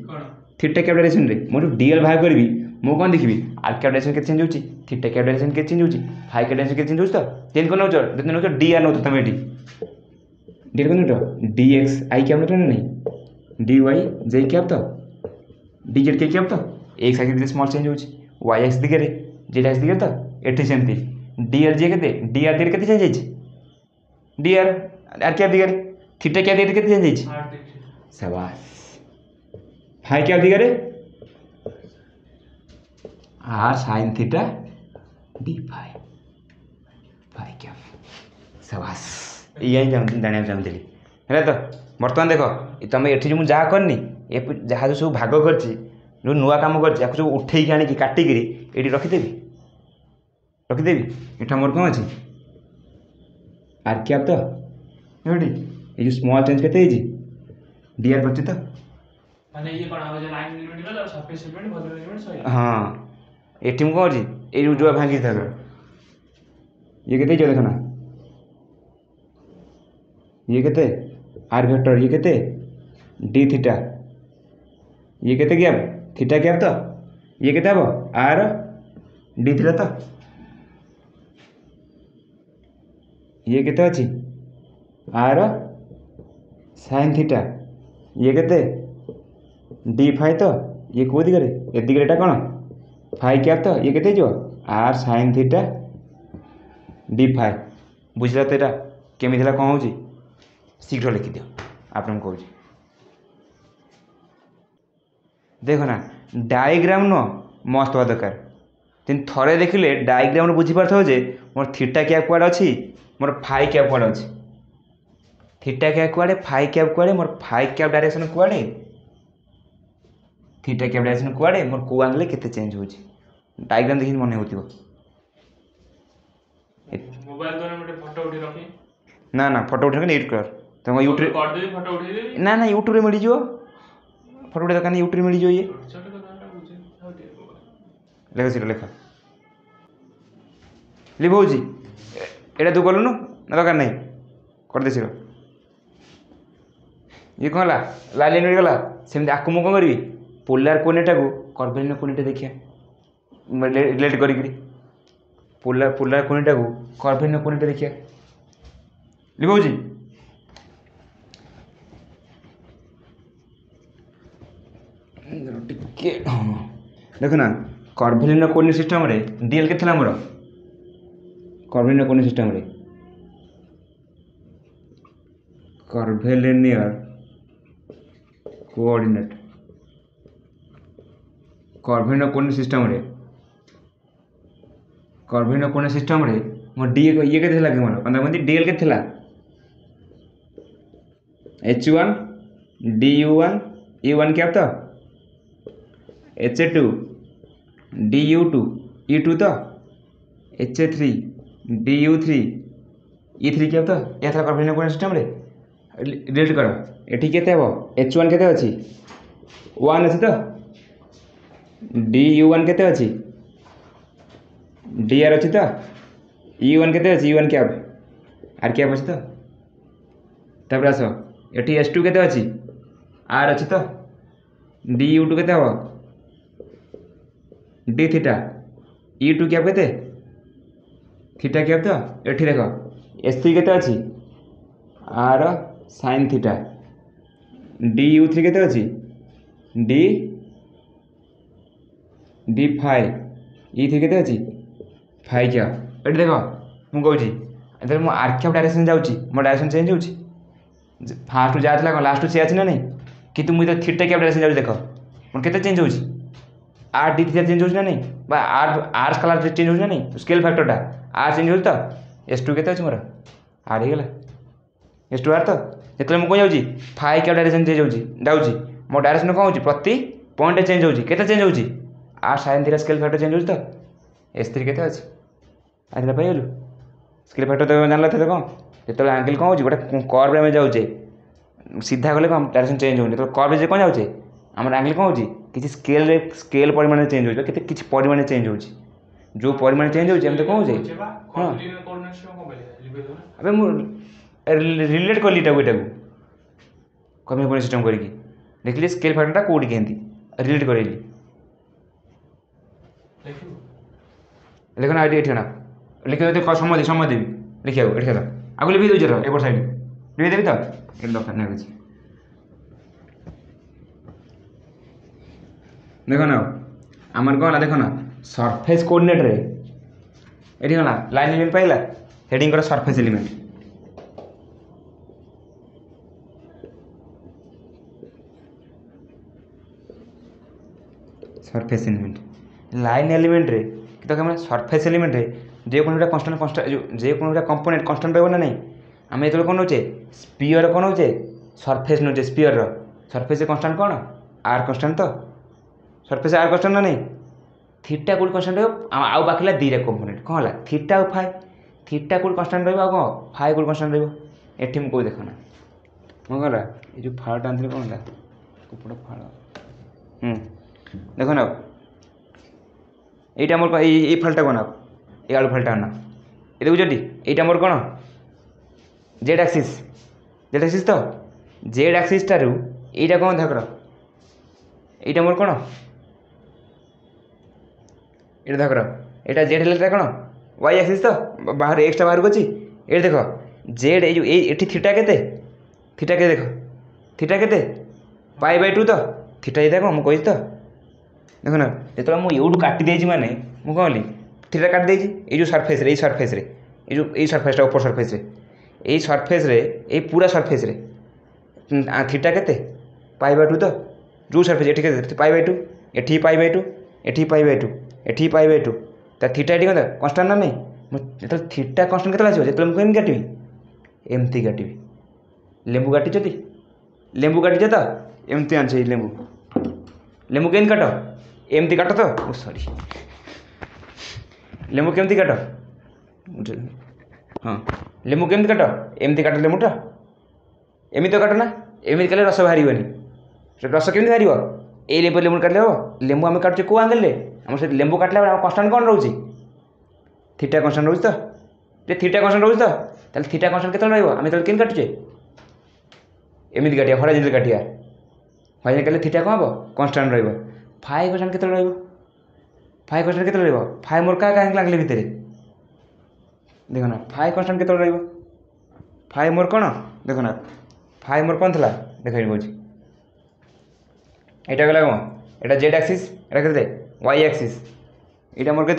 थीटा कैपिटल रे मो डीएल भाग करबी मो कौन देखी आर कैपिटल के चेंज होची थीटा कैपिटल के चेंज होची फाइ कैपिटल के चेंज होची तो चेंज को नोच जते नोच डी आर नोच तमे डी डी को नोट डी एक्स आई कैप नोट नहीं डी वाई जे कैप तो डी जेड के कैप तो एक्स एक्सिस स्मॉल चेंज होची वाई एक्स दिगरे जेड एक्स दिगरे तो एठी सेमती डी आर जे केते डी आर दिगरे केते चेंज होची डी आर कैप दिगरे थीटा कैप दिगरे केते चेंज होची शाबाश फाइ कैप दिगरे R sin theta D phi phi cap शाबाश यही जाना चाहूँगी है तो बर्तमान देख तुम ये जो मुझे करनी ये जहाँ जो सब भाग कर जो नुआ कम कर सब उठे आनी काटिक ये रखिदेवी यहाँ मोर कौन अच्छी आर कैप तो ये जो स्मॉल चेंज केते डी आर करती तो हाँ ये कौन अच्छी ये जो भांगी था ये केते जो देखना ये केते आर वेक्टर ये केते डी थीटा ये केते गैप थीटा गैप तो ये केते हबो आर डी थीटा तो ये केते अछि आर sin थीटा ये केते डी फाइ तो ये को दिगरे ए दिगरेटा कोन फाइ कैप तो ये केते जो r sin theta D phi बुझला तो एटा केमिथिला कोन होची शीघ्र लिखि दियो आपन कहूँ देखो ना डायग्राम न मस्त हवा दरकार तीन थरे देखिले डायग्राम बुझीपार जे मोर थीटा कैप कुआड़े अच्छी मोर फाइ कैप कुआड़े अच्छी थीटा कैप कुआड़े फाइ कैप कुआड़े मोर फाइ कैप डायरेक्शन कुआड़े थीटा कैप डायरेक्शन कुआड़े मोर को एंगल केते चेंज होची डायग्राम देखि मन होतिबो मोबाइल द्वारा मते फोटो उठी रखी ना ना फोटो उठे एडिट कर तुम यूट्यूब कर दे फोटो उठी दे ना ना यूट्यूब रे मिल जो फोटो उठे दरकार यूट्यूब रे मिल जो ये छोटे कथा बुझे लेख सीट लेख लिखौची एटा तू कलु ना दरकार नहीं कर दे सीट ये कौन ला लाइन मिल गला सेमती आकु मु कौन करी पोलार कोनेटा को कर्वेलिनियर कोनेटा देखिया रिलेट करी पोलार कोणीटा को कर्भिन्न कोणीटा देखिए लिखौची टिके देख ना कर्भिन्न कोणी सिस्टम रे डीएल के थिला मोर कर्भिन्न कोणी सिस्टम रे कर्भिलिनियर कोऑर्डिनेट कर्भिन्न कोणी सिस्टम रे कर्भिन्न कोणी सिस्टम रे मो डी ये के थिला के मोर पंदा मंदी डीएल के थिला H1 DU1 E1 क्या तो H2 DU2 E2 तो H3 DU3 E3 क्या तो या था कर्भिन्न कोणी सिस्टम रे रिलेट कर एठी केते हबो H1 केते अछि 1 अछि तो DU1 केते अछि DR अछि तो E1 केते अछि E1 क्या आर क्या अछि तो तबरा आस एठी S2 केते अछि R अछि तो DU2 केते हबो D थीटा E2 क्या केते थीटा क्या तो एठी देखो S3 केते अछि R sin थीटा DU3 केते अछि D फाइ E3 केते अछि फाइ क्या एठी देखो मु कहूची एथर मु आर्क्या डायरेक्शन जाउची मो डायरेक्शन चेंज होउची फास्ट जातला लास्ट से अछि ना नहीं किंतु मु थीटा क्या डायरेक्शन जाउची देखो मोर केते चेंज होउची आर डी थीटा चेंज होउची ना नहीं बा आर स्केलर चेंज होउची ना नहीं स्केल फैक्टरटा आर चेंज होउची तो S2 केते अछि मोर आर हे गेला S2 आर तो जेतले मु को जाउची फाइ क्या डायरेक्शन चेंज होउची जाउची मो डायरेक्शन को होउची प्रति पॉइंट चेंज होउची केते चेंज होउची r sin theta scale factor change होउची तो S3 केते अछि आइला पाइ गेलु स्केल फैक्टर तो जानला थे कोन जेतले एंगल कोन होउची गोटे कर्व रे में जाउचे सीधा गले कोन डायरेक्शन चेंज होउनी तो कर्व जे कोन जाउचे हमर एंगल कोन होउची किछि स्केल परिमाण चेंज होउची केते किछि परिमाण चेंज होउची जो परिमाण चेंज होउची हम तो कोन होउची हां अबे मु रिलेट करली टा को कर्भिन्न कोणी सिस्टम करी देखली स्केल फैक्टरटा कोडी केंती रिलेट करेली लिखना आईडी एठी ना लिखे तो समय देवी लिखिया एठी खेला आगु लिखि दोछ रो एपर साइड लिखि देबी तो एक दफा ना अछि देखो ना हमर कोला देखो ना सरफेस कोऑर्डिनेट रे एठी गला लाइन एलिमेंट पाइला हेडिंग करो surface element surface element line element रे तो क्या सरफेस एलिमेंट रे जे कोनो कांस्टेंट जे कोनो कंपोनेंट कांस्टेंट पाइबो ना नहीं आम ये कौन नौचे स्पीयर कौन नौचे सरफेस नौचे स्पीयर सरफेस कांस्टेंट कौन आर कांस्टेंट तो सरफेस आर कांस्टेंट ना नहीं थीटा कोड कांस्टेंट आउ बाकी दीटा कंपोनेंट कौन है थीटा और फाइ थीटा कोड कांस्टेंट रही कौन फाइ कोड कांस्टेंट रही एठी मुझे देखना कौन गला ये जो फाड़टा आनी कौन है कुपड़ फाड़ देखो ना এইটা মোর এই ফালটা কোন এই আলু ফালটা না এটা বুঝলি এইটা মোর কোন জেড অ্যাক্সিস তো জেড অ্যাক্সিসটারু এইটা কোন দেখর এইটা মোর কোন এটা দেখর এটা জেড হেলেটা কোন ওয়াই অ্যাক্সিস তো বাহার এক্সটা বাহার করছি এটা দেখো জেড এই যে এটি থিটা কেতে দেখো থিটা কেতে π/2 তো থিটা এই দেখো মু কইছি তো देखो ना जो मुझे यूटू काटी देजी माने मु कहली थीटा काट देजी ये जो सरफेस रे ये सरफेसटा ऊपर सरफेस रे ये सरफेस रे ये पूरा सरफेस रे थीटा केते π/2 तो जो सरफेस एठी केते π/2 एठी π/2 एठी π/2 एठी π/2 ता थीटा एठी कत कांस्टेंट ना नहीं जो थीटा कांस्टेंट केते आसीबो जेतले मु केन काटिबी एमती काटिबी लेंबू काटिचती लेंबू काटिच तो एमती आनछे लेंबू केन काट एमती काट तो सॉरी लेंबू केमती काट हाँ लेंबू केमती काट एमती काट लेंबूटा एमती काट ना एमती काले रस बाहर रस केमती बाहर ये लेंबू काटले हम लेंबू आम काटुचे कौ आंगल आम से लेंबू काटला कांस्टेंट कौन रोचे थीटा कांस्टेंट रोचे तो जे थीटा कांस्टेंट रोचे तो थीटा कांस्टेंट केते रहइबो आम केन काटुचे एमती काटिया हॉरिजॉन्टल काटिया हॉरिजॉन्टल काटले थीटा कौन हम कांस्टेंट रहइबो फाइ कांस्टेंट केते रहइबो फाइ कांस्टेंट केते रहइबो फाइ मोर का एंगल भितर देख ना फाइ कन्स्टाट के फाइ मोर कौन देख ना फाइ मोर कौन था देख कौन यहाँ गला कौन এটা जेड एक्सिस এটা কেতে वाई एक्सिस এটা मोर के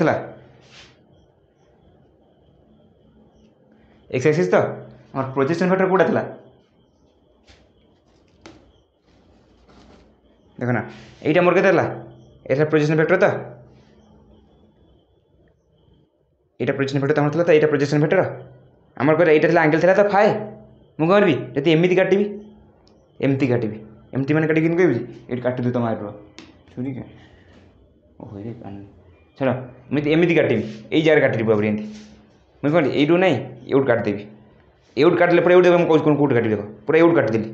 एक्स एक्सिस तो मोर प्रोजेक्शन वेक्टर कोटा था देख ना এইটা मोर के এটা प्रोजेक्शन वेक्टर तो এটা प्रोजेक्शन वेक्टर तमर था तो এটা प्रोजेक्शन वेक्टर आमर कहला এইটা एंगल था तो फाइ मु करबी जति एमती काटिबी एमती माने काटी किन कहबी ये काटि दे तुम आइब्रो छुरी के ओहो रे कान चलो मुझे एमती काटिबी ये जार काटिबी बाबरी एमती मुझे कहली एटू नहीं एउट काट देबी एउट काटले पूरा एउट देबो कौन कोट काटि देखो पूरा एउट काट देली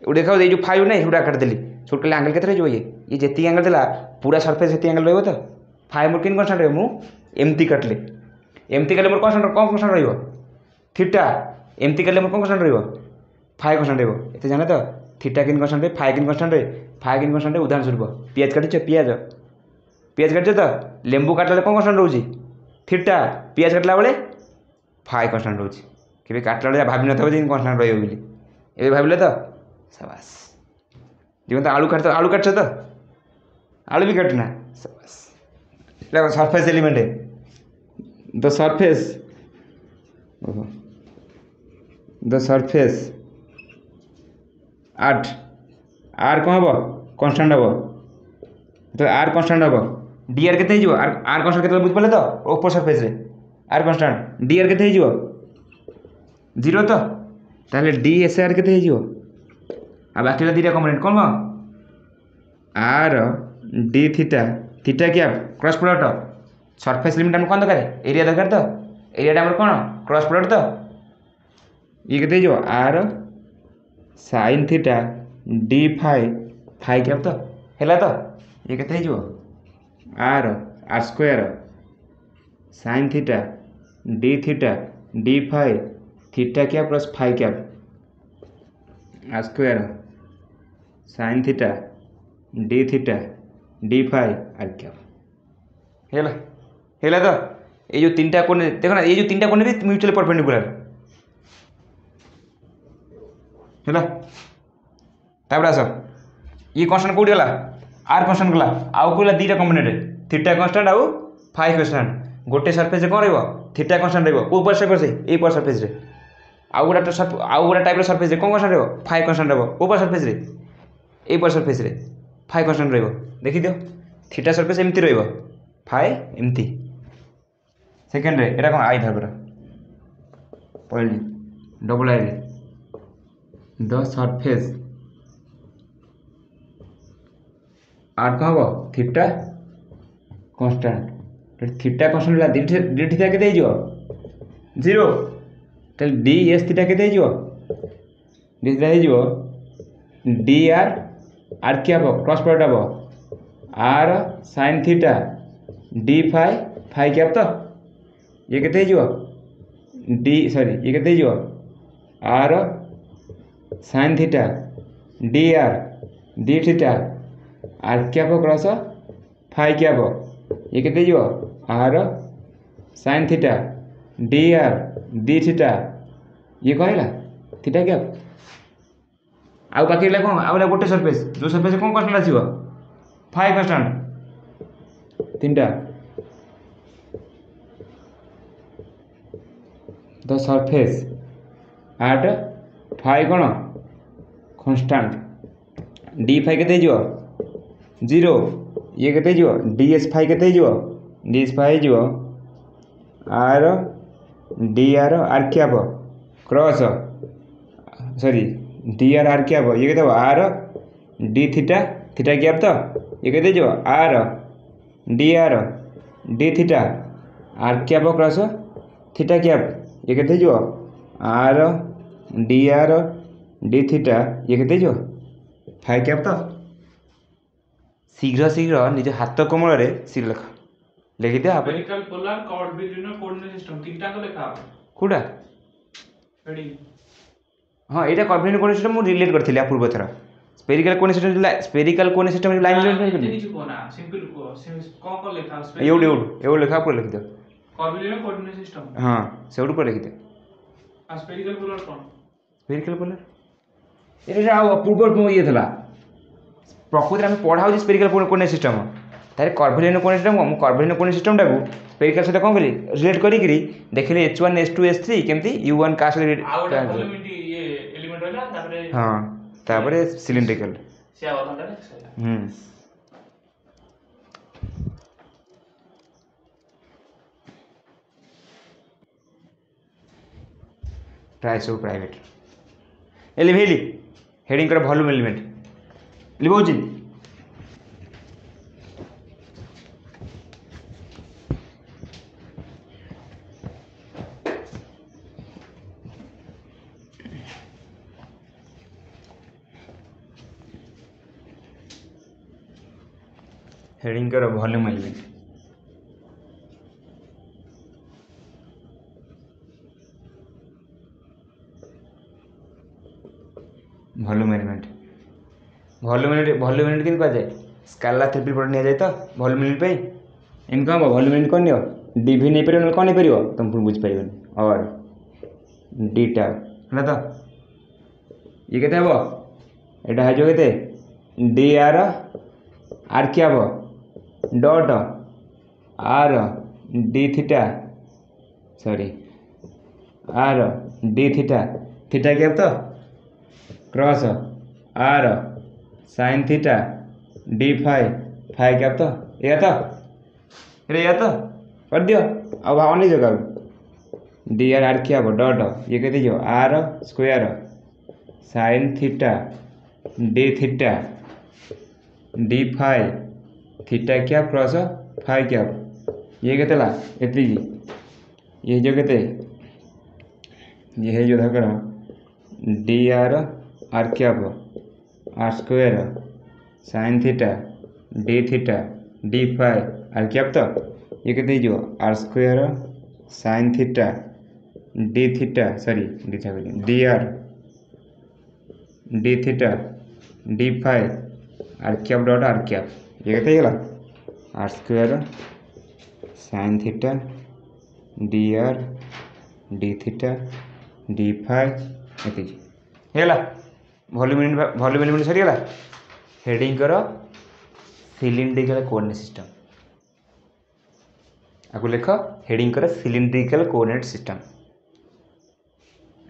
एउट देखो ये जो फाइव नहीं एउटा काट देली छोट के एंगल केते रहइबो ये जेती एंगल देला पूरा सरफेस जेती एंगल रहइबो तो फाइव मोर किन कांस्टेंट रहइबो मु एमती काटले मोर कांस्टेंट कौन कांस्टेंट रहइबो थीटा एमती काटले मोर कौन कांस्टेंट रहइबो फाइव कांस्टेंट रहइबो एते जाने तो थीटा किन कांस्टेंट रे फाइव किन कांस्टेंट रे उदाहरण स्वरूप पियाज काटिछ पियाज काटिछ तो लेंबू काटले कौन कांस्टेंट रहउची थीटा पियाज काटला बेले फाइव कांस्टेंट रहउची केबे काटला बेले भाबि नथबो जे कांस्टेंट रहइबो बोली एबे भाबिले तो शाबाश जीवन तो आलू काटछ तो आलू भी काटना शाबाश देखो सरफेस एलिमेंट है द सरफेस आर कौन हम कन्स्टाट हम तो आर कन्स्टाट हम डी आर के आर कन्स्टाट के बुझिपारे तो ऊपर सरफेस रे आर कन्स्टाट डी आर के जीरो तो ताहले डी एस आर के आ बाकी दुटा कम्पोनेंट कौन आर डी थीटा थीटा क्या क्रॉस प्रोडक्ट सरफेस लिमिट कौन दरकार एरिया दरकार तो एरिया कौन क्रॉस प्रोडक्ट तो ये के r sine theta D phi क्या तो है तो ये के r square sine theta D phi theta क्या प्लस फाइ क्या r square sine theta D phi r क्या है तो ये जो तीन कोण देखो ना ये जो तीन कोण भी म्यूचुअली परपेंडिकुलर है तापर आस ये कन्स्टाट कौटी गला आर कन्स्टाट गला आउ कहला दुटा कम्पोनेंट थीटा कन्स्टाट आउ फाइ कन्स्टाट गोटे सरफेस कौन थीटा कन्स्टाट रही पर सरफेस ये पर सरफेस आउ गोटा टाइप सरफेस कौन कन्स्टाट फाइ कन्स्टाट ऊपर सरफेस ये पर सरफेस फाइ कन्स्टाट देखी दियो थीटा सरफेस एमती फाइ एमती सेकेंड रे एटा कौन आई धर पढ़ी डबल आई द सरफेस आर कौन हम theta constant theta constant d theta के जीरो तो डी एस थीटा के डी थीटा डी आर क्या हम क्रॉस प्रोडक्ट हम r sine theta D phi क्या तो ये के डी सॉरी ये के r sine theta d theta r क्या क्रॉस फाइ क्या ये के r sine theta d theta ये कहला थीटा क्या आउ बाकी कौन आउ गोटे सरफेस जो सरफेस कौन कन्स्टाट आसो फाइ कन्स्टाट तीन द सरफेस आट फाइ कौन कन्स्टाट डी फाइ के जीरो ये के डी एस फाइ के D s phi r d r क्या हम क्रॉस सॉरी डी आर क्या हम ये के आर डी थीटा थीटा क्या तो ये के आर डी थीटा आर क्या हम क्रॉस थीटा क्या ये के आर डी थीटा ये के फाइ क्या तो शीघ्र शीघ्र निज हाथ कमल शीघ्र लिख लिखी दिया स्फेरिकल पोलर कोऑर्डिनेट सिस्टम तीनटा को लिखा कोडा रेडी हाँ यहाँ कोऑर्डिनेट कोऑर्डिनेट सिस्टम मुझे रिलेट करथिला पूर्व थरा spherical coordinate system line relate नहीं कोना सिंपल को कौन लिखा एउ लिखा पूरा लिख दो कर्विलिनियर कोऑर्डिनेट सिस्टम हाँ से कोड लिखिदे स्फेरिकल पोलर कौन स्फेरिकल पोलर এটা পূর্ব ইয়ে ଥିଲା প্রকৃতিରେ ଆମେ ପଢ଼ା ହେଉଛି ସ୍ପେରିକାଲ କୋର୍ଡ଼ିନେଟ୍ ସିଷ୍ଟମ୍ ତାହେଲେ କର୍ଭିଲିନିୟର କୋର୍ଡ଼ିନେଟ୍ ସିଷ୍ଟମ୍ ମୁଁ କର୍ଭିଲିନିୟର କୋର୍ଡ଼ିନେଟ୍ ସିଷ୍ଟମ୍ଟାକୁ ସ୍ପେରିକାଲ ସହିତ କ'ଣ କଲି ରିଲେଟ୍ କରିକିରି ଦେଖିଲି H1 H2 H3 କେମିତି U1 କାହା ସହିତ ଆଉ ଗୋଟେ ଭଲ୍ୟୁମ୍ ଇଏ ଏଲିମେଣ୍ଟ ରହିଲା ତାପରେ ହଁ ତାପରେ ସିଲିଣ୍ଡ୍ରିକାଲ ସେ ଆଉ ଅଧଘଣ୍ଟାରେ ସରିଲା ପ୍ରାୟ ସବୁ ପ୍ରାଇଭେଟ୍ ଏ ଲିଭେଇଲି ହେଡ଼ିଂ କର ଭଲ୍ୟୁମ୍ ଏଲିମେଣ୍ଟ ଲିଭଉଛି हेडिंग करो वॉल्यूम एलिमेंट वॉल्यूम एलिमेंट के कह जाए स्केलर ट्रिपल प्रोडक्ट नहीं जाए तो वॉल्यूम एलिमेंट पे इनका हम वॉल्यूम एलिमेंट कौन नियो डीवी नहीं परियो कौन नहीं परियो तुम पुणी बुझी पारिबनी और डीटा है तो ये केते हबो एटा है जो केते डी आर आर क्या हबो dot r d theta sorry r d theta theta क्या तो cross r sine theta d five five क्या तो ये तो कर दियो अब भाव नहीं जगह डी आर क्या हबो डॉट ये कहते जो r square sine theta d five theta क्या क्रॉस फाइव क्या ये केतेला एति ये जो केते ये है जो धकर डी आर क्या r square sine theta d five r क्या तो ये कहते जो r square sine theta sorry d r d theta d five r क्या डॉट आर क्या ये कहते गला r square sine theta d r d theta d five ये वॉल्यूम एलिमेंट सरीगला हेडिंग कर सिलिंड्रिकल कोऑर्डिनेट सिस्टम आपको लिख हेडिंग कर सिलिंड्रिकल कोऑर्डिनेट सिस्टम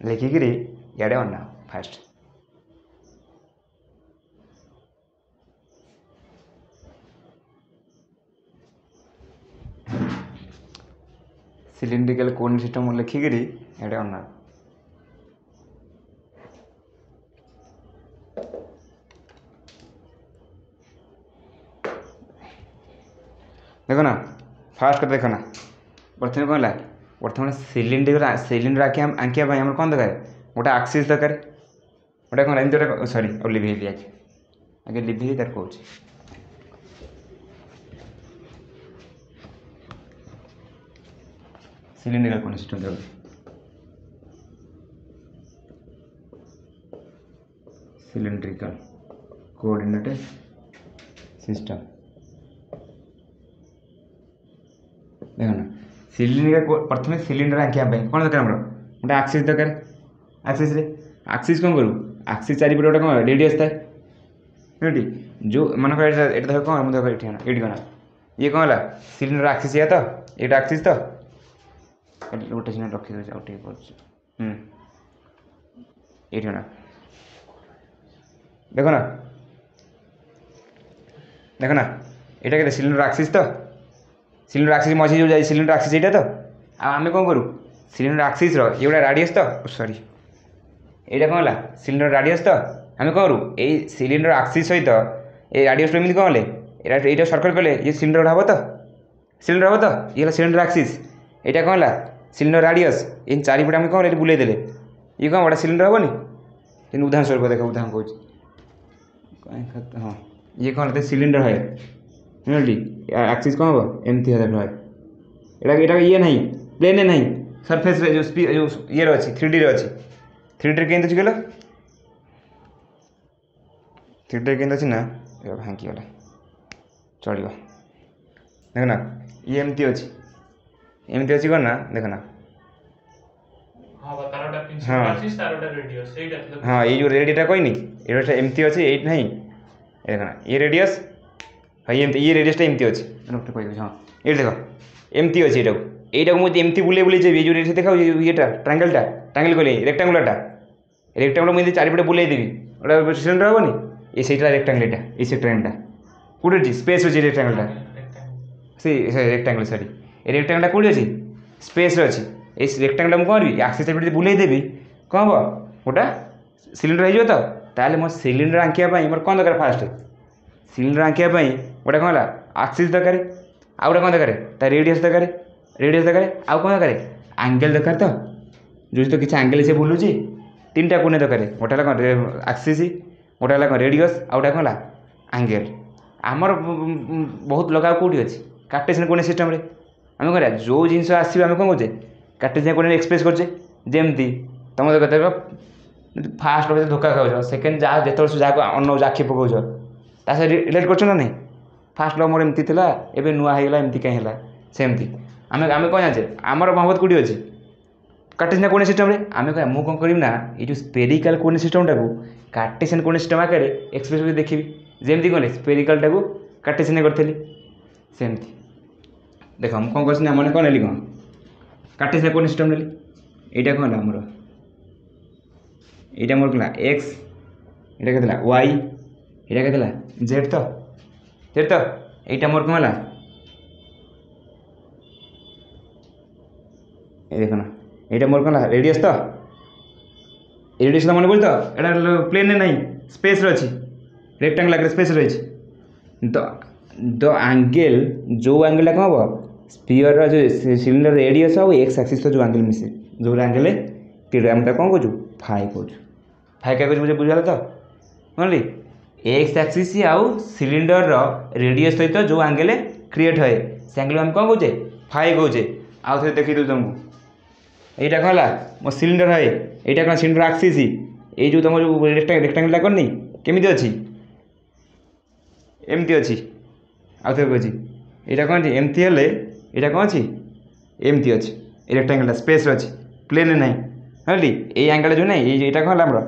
लिखिकी इे अना फास्ट सिलिंड्रिकल कोऑर्डिनेट सिस्टम लिखिकी इे अना देखो ना फास्ट कर देखो ना प्रथम कौन है प्रथम सिलिंडर आंकिया आम कौन दरकार गोटे आक्सीस दरकार गोटे कौन एमती गोटे सॉरी और लिभे आगे लिभे तार कौन cylindrical coordinate system cylindrical coordinate system देखो ना सिलिंडर प्रथम सिलिंडर आंकिया कौन दरकार आम गोटे आक्सीस दरकार आक्सीस कौन करूँ आक्सीस चारिपटे गोटे कौन रेडियस थाए बुझे जो मन ये धर कौन मुझे ये कौन ये कौन है सिलिंडर आक्सीस या तो ये आक्सीस तो गोटे सीना रखी दे ये देखो ना यहाँ के सिलिंडर आक्सीस तो सिलिंडर आक्सीस मझे जो जाए सिलिंडर आक्सीस यहाँ तो आम कौन करूँ सिलिंडर आक्सीस ये गोटे राडियस तो सॉरी यहाँ कौन है सिलिंडर राडियस तो आम कौन करूँ ये सिलिंडर आक्सीस सहित ये राडियस एमती कौन ले ये सर्कल कले ये सिलिंडर हम तो ये सिलिंडर आक्सीस यहाँ कौन है सिलिंडर राडियस ये चारिपटे आम कौन बुले देले ये कौन गोटे सिलिंडर हेनी उदाहरण स्वरूप देख उदाहरण कौन हाँ ये कौन सिलिंडर है एक्सिस कौन हम एमती है यहाँ ये ना प्लेन ना सरफेस जो ये अच्छी 3D अच्छी 3D के कहल 3D के ना भांगीगला चलो देख ना ये एमती अच्छी एमती अच्छी करना देखना हां बा तारटा प्रिंसिपल एक्सिस तारटा रेडियस एटा तो हाँ ये जो रेडियटा कहनी एटा एमती अच्छी ये नहीं ये देखना ये रेडियस हाँ ये रेडियसटा एमती अच्छी कह हाँ ये देख एमती अच्छी यहाँ मुझे एमती बुले बुले जी जो रेडियस देखा ये ट्रायंगलटा ट्रायंगल कहले रेक्टांगुलरटा रेक्टांगुलर मुझे चारिपटे बुले देवी गोटे सिलिंडर हेनी ये सहीटा रेक्टांगलटा ये से ट्रायंगलटा कौटे अच्छी स्पेस अच्छी रेक्टांगलटा से रेक्टांगल सॉरी ये रेक्टांगलटा कौटे अच्छी स्पेस अच्छी ये रेक्टांगल मुझे कौन आक्सिस चारिपटे बुले देवी कौन हम गोटा सिलिंडर हो तो ताले मो सिलिंडर आंकियापाई मोर कौन दरकार फास्ट सिलिंडर आंकियापाई गोटे कौन है आक्सिस दरकार आउ गोटे कौन दरकार रेडियस दरकार आउ कौन दरकार एंगल दरकार तो जो तो किसी एंगल से बुलूची तीन टा कोने दरकार गोटे कौन आक्सिस गोटे कौन रेडियस आउ गोटे कौन एंगल आमर बहुत लगा कौटी अच्छी कार्टेशियन कोऑर्डिनेट सिस्टम रे आम कह जो जिन आसो आम कौन कहे कार्टेशियन कोऑर्डिनेट एक्सप्रेस करचे जमती तुम कहते फास्ट लोग धोखा खाऊ सेकेंड जहाँ जो जहाँ अन्न आखि पकाच तासे रिलेट कर नहीं फास्ट लोग मोर एमती था एवं नुआ होगा एमती कहीं सेमती आम आम कौन जाचे आमर महबत कौटी अच्छी कार्टेशियन कोऑर्डिनेट सिस्टम रे आम कह मुझे कौन करी ना ये जो स्पेरिकल कोऑर्डिनेट सिस्टम टाक कार्टेशियन कोऑर्डिनेट सिस्टम आकार एक्सप्रेस कर देखी जमती कहले स्पेरिकल टाक कार्टेशियन करी सेमती देख मुझे कौन कर मैंने कौन नेली कौन कार्टेशियन कोऑर्डिनेट सिस्टम नेली यहाँ कौन आमर यहाँ मोर कहला एक्स यहाँ के वाई यहाँ के जेड तो यहाँ मोर कौन है ये देखना यहाँ मोर कौन रेडियस तो रेडियस तो मन पड़े तो यहाँ प्लेन नहीं स्पेस अच्छी रेक्टांगल आगे स्पेस रही द एंगल जो एंगल कौन हम स्पीयर जो सिलिंडर रेडियस हो एक्स एक्सिस तो जो एंगल मिसे जो एंगल क्रिएट आम कौन कहूँ फाइ कहूँ फाइ क्या मुझे बुझा तो कौन एक्स एक्सिस आउ सिलिंडर रेडियस सहित जो एंगल क्रिएट है से एंगल आम कौन कहे फाइ कहे आउ थे देखी दूँ तुमको यहाँ कौन है मो सिलिंडर है यहाँ कौन सिलिंडर एक्सिस ये जो तुम जो रेक्टांगल करनी केमी अच्छी एमती अच्छी आउ थे कहे यहाँ कौन एमती हेले यहाँ कौन अच्छी एमती अच्छी रेक्टांगल स्पेस अच्छी प्लेन नहीं हाँ ये एंगल जो नहीं ये कौन है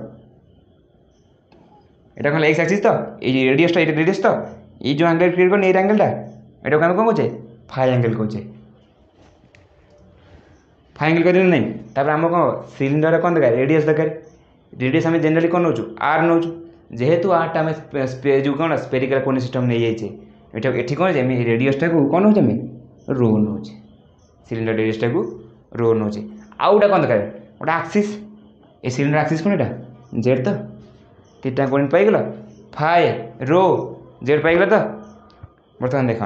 এটা কখন এক্স অ্যাক্সিস তো এই যে রেডিয়াসটা এটা রেডিয়াস তো এই যে অ্যাঙ্গেল ক্রিয়েট করনি এই অ্যাঙ্গেলটা এটাকে আমি কোন কইছে ফাই অ্যাঙ্গেল কইছে ফাই অ্যাঙ্গেল কইলে নাই তারপর আমরা কোন সিলিন্ডারে কোন দরকার রেডিয়াস আমি জেনারেলি কোন নউଛୁ আর নউଛୁ যেহেতু আরটা আমি যে কোন স্পেরিক্যাল কোঅর্ডিনেট সিস্টেম নেই যাইছে এটা এটি কোন যে আমি রেডিয়াসটাকে কোন নউছি আমি রো নউছি সিলিন্ডার রেডিয়াসটাকে রো নউছি আউটা কোন দরকার ওটা অ্যাক্সিস এই সিলিন্ডার অ্যাক্সিস কোন এটা জেড তো तीटा कोऑर्डिनेट पाइगल फाइ रो जेड पाइगल तो बर्तमान देख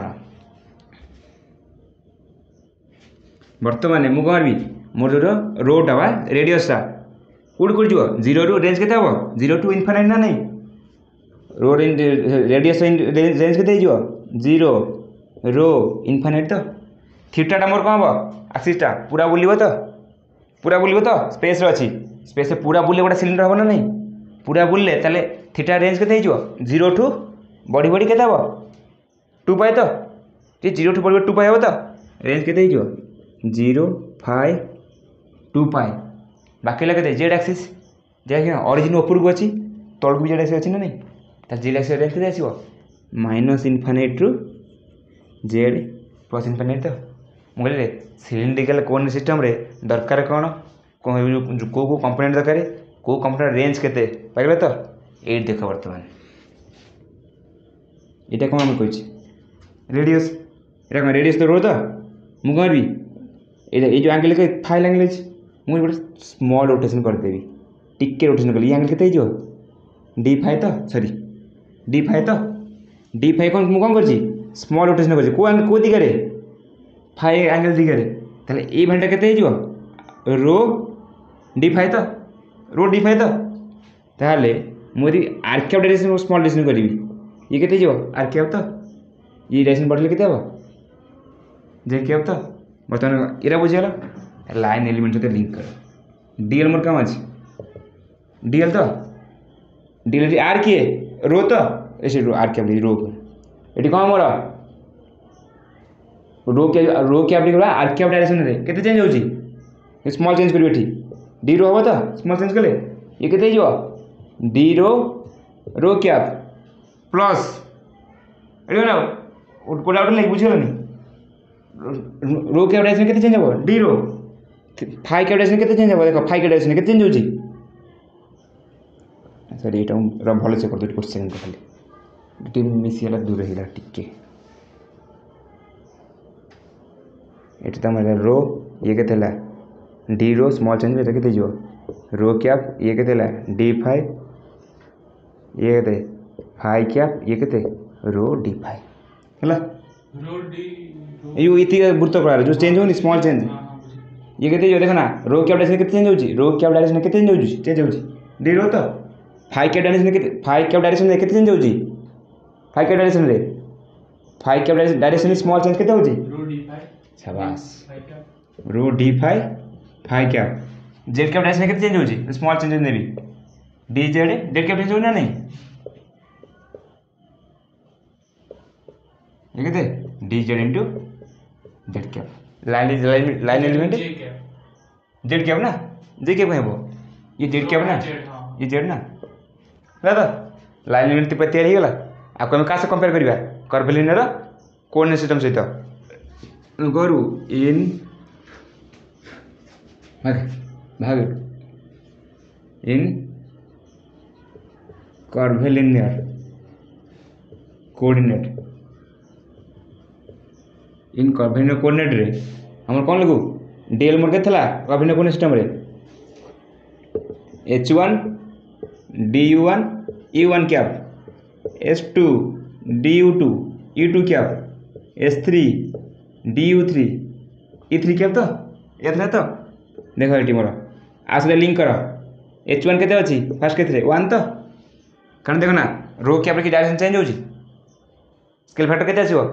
बर्तमान मुझे कौन मोर जो रोटा बा रेडियसटा कौट कौट जीव जीरो रु रेंज के 0 टू इनफाइनाइट ना नहीं रो रेडियस रेंज के 0 रो इनफाइनाइट तो थीटाटा मोर कौन हम एक्सिसटा पूरा बुलिब तो स्पेस अच्छी स्पेस पूरा बुले गोटे सिलिंडर हम ना नहीं पूरा बुलले ताले थीटा रेंज के 0 टू बढ़ी बढ़ी के 2 पाए तो ये 0 टू बढ़ी 2 पाए हम तो रेंज के 0 5 2 पाए बाकी लगे जेड एक्सिस जेड ऑरिजिन ऊपर को अच्छी तौक भी जेड एक्सिस अच्छी ना नहीं तो जेड एक्सिस रेंज के आसो माइनस इनफाइनाइट रु जेड प्लस इनफाइनाइट तो मुझे सिलिंड्रिकल कोऑर्डिनेट सिस्टम रे दरकार कौन कौ कंपोनेंट दरकार कौ कंपोनेंट रेंज केते पाइले तो ये देख बर्तमान यहाँ कौन आम कही रेडियस ये कौन रेडियस तो रो तो मुझे कौन ये जो एंगल के फाइल एंगल मुझे गोटे स्मॉल रोटेशन करदेवी टिके रोटेशन कल ये एंगल के डी फाइ तो सॉरी डी फाइ कौन मुझे कौन कर स्मॉल रोटेशन कर कौ दिगारे फाइ एंगल दिगारे ताले ये भाईटा के रो डी फाइ तो रो डी फाइ तो ताहले मुझे आर्कियाव डायरेक्शन स्मॉल डायरेक्शन करी ये के आर्कियाव तो ये डायरेक्शन बढ़ले के जे के तो बर्तमान ये बुझीगला लाइन एलिमेंट सहित लिंक कर डीएल मोर काम अच्छे डीएल तो डीएल आर किए रो तो ऐसे आर क्या रो ये कौन मोर रो कैप लिखा आर कैप डायरेक्शन रे केते चेंज होची स्मॉल चेंज करियो एठी डी रो हबो त स्मॉल चेंज कले ये केते हिजो डी रो कैप प्लस एडो ना कोडा आउट लिख बुझियोनी रो कैप डायरेक्शन केते चेंज हबो डी रो फाई कैप डायरेक्शन केते चेंज हबो देखो फाई कैप डायरेक्शन केते चेंज होची सॉरी एटा रो भलो से कर दो क्वेश्चन को खाली टीम मिसिला दूर हिला टिके एटा त हमर रो ये केते ला डी रो स्मॉल चेंज में केते जो रो कैप ये केते ला डी फाई ये केते फाई कैप ये केते रो डी फाई हला रो डी यो इति वृत्तकार जो चेंज होनी स्मॉल चेंज ये केते जो देखो ना रो कैप डायरेक्शन केते चेंज होची रो कैप डायरेक्शन केते चेंज होची डी रो तो फाई कैप डायरेक्शन केते फाई कैप डायरेक्शन में केते चेंज होची फाई कैप डायरेक्शन रे phi cap direction small change केते होची रो डी फाई शाबाश फाई क्या rho D phi cap Z cap direction केते चेंज होची स्मॉल चेंज ने भी डी जेड कैप चेंज होना नहीं ये केते D Z into Z cap line element जे क्या जेड कैप ना जे कैप हेबो ये जेड कैप ना जेड हां ये जेड ना दादा लाइन एलिमेंट पे तैयार ही गला आपको हम का से कंपेयर करिबा कर्वलिनियर कोऑर्डिनेट सिस्टम सहित गरु इन भाग इन कर्वलिनियर कोऑर्डिनेट इन कर्वलिनियर कोऑर्डिनेट रे हमर कोन लगू डीएल मोर के थला कर्वलिनियर कोऑर्डिनेट सिस्टम रे h1 du1 e1 cap s2 du2 e2 cap s3 du3 e3 cap तो एथरा तो देखो एटी मोर आसले लिंक करो h1 केते अछि फर्स्ट केते 1 तो कारण देखो ना रो कैप रे की डायरेक्शन चेंज होची स्केल फैक्टर केते आसीबो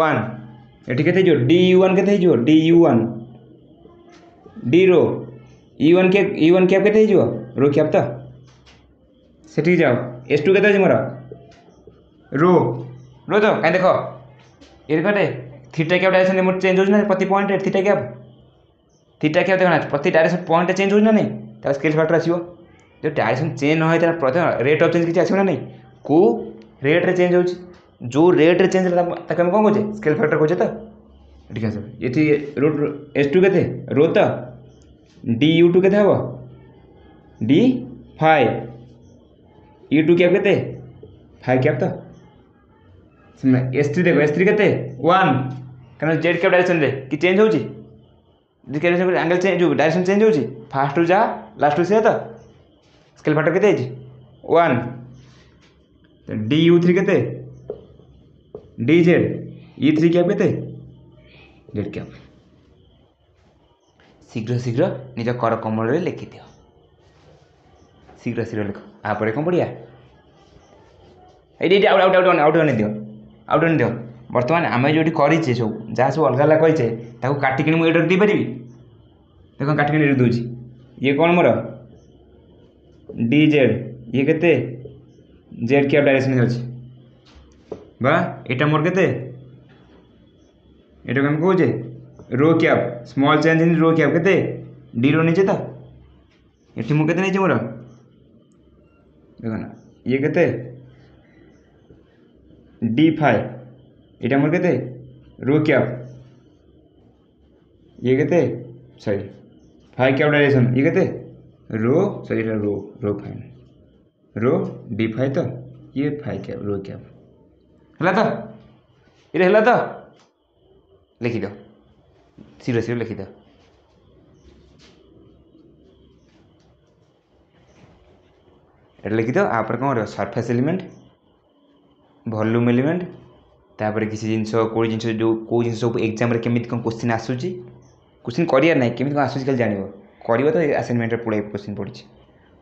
1 एटी केते जो du1 केते हिजो du1 d रो e1 कैप केते हिजो रो कैप तो सेठी जाओ s2 केते अछि मोर रो तो काई देखो ए कटे थीटा कैप डायरेक्शन मोर चेंज होछ ना प्रति पॉइंट रे थीटा कैप देखो ना प्रति डायरेक्शन पॉइंट चेंज होछ ना नहीं त स्केल फैक्टर आसीबो जो डायरेक्शन चेंज न होय त प्रति रेट ऑफ चेंज किछ आसीबो ना नहीं को रेट रे चेंज होछ जो रेट रे चेंज तक हम कोन कोचे स्केल फैक्टर कोचे त ठीक है सर एथि रूट s2 केते रो त du2 केते हबो d फाई e2 कैप केते फाई कैप तो सुन s3 देखो s3 केते 1 कारण z कैप डायरेक्शन रे कि चेंज होची डायरेक्शन एंगल चेंज हो डायरेक्शन चेंज होची फास्ट टू जा लास्ट टू से तो स्केल फैक्टर केते अछि 1 तो du3 केते dz e3 कैप केते z कैप शीघ्र शीघ्र निज कर कमल रे लिखि दियो शीघ्र शीघ्र लिख आ परे कोन पडिया एडी आउट नहीं दियो बर्तमान आम जो करें सब जहाँ सब अलग अलग कहीचे ताको काटिक मुझे दी पारि देख काटिक दूसरी ये कौन मोर डी जेड ये केते जेड कैप डायरेक्शन अच्छे बा एटा मोर केते एटा हम कहूचे rho cap small change in rho cap केते डी रो नीचे तो ये मुझे नहीं मोर देखो ना ये केते डी फाइव ये मोर केते रो कैप ये केते सॉरी फाइव कैप डायरेक्शन ये केते रो सॉरी रो फाइव रो डी फाइव तो ये फाइव कैप रो कैप हला तो ये हला तो लिखि दो शीघ्र शीघ्र लिखि दो एटा लिखि दो आप कौन सरफेस एलिमेंट वॉल्यूम एलिमेंट तापर किसी जिनस कोई जिनस जो कोई जिनस सब एग्जाम रे केमिति कोन क्वेश्चन आसुची क्वेश्चन करिया नै केमिति कोन आसुची कल जानिबो करिवो तो असाइनमेंट रे पळे क्वेश्चन पडिछि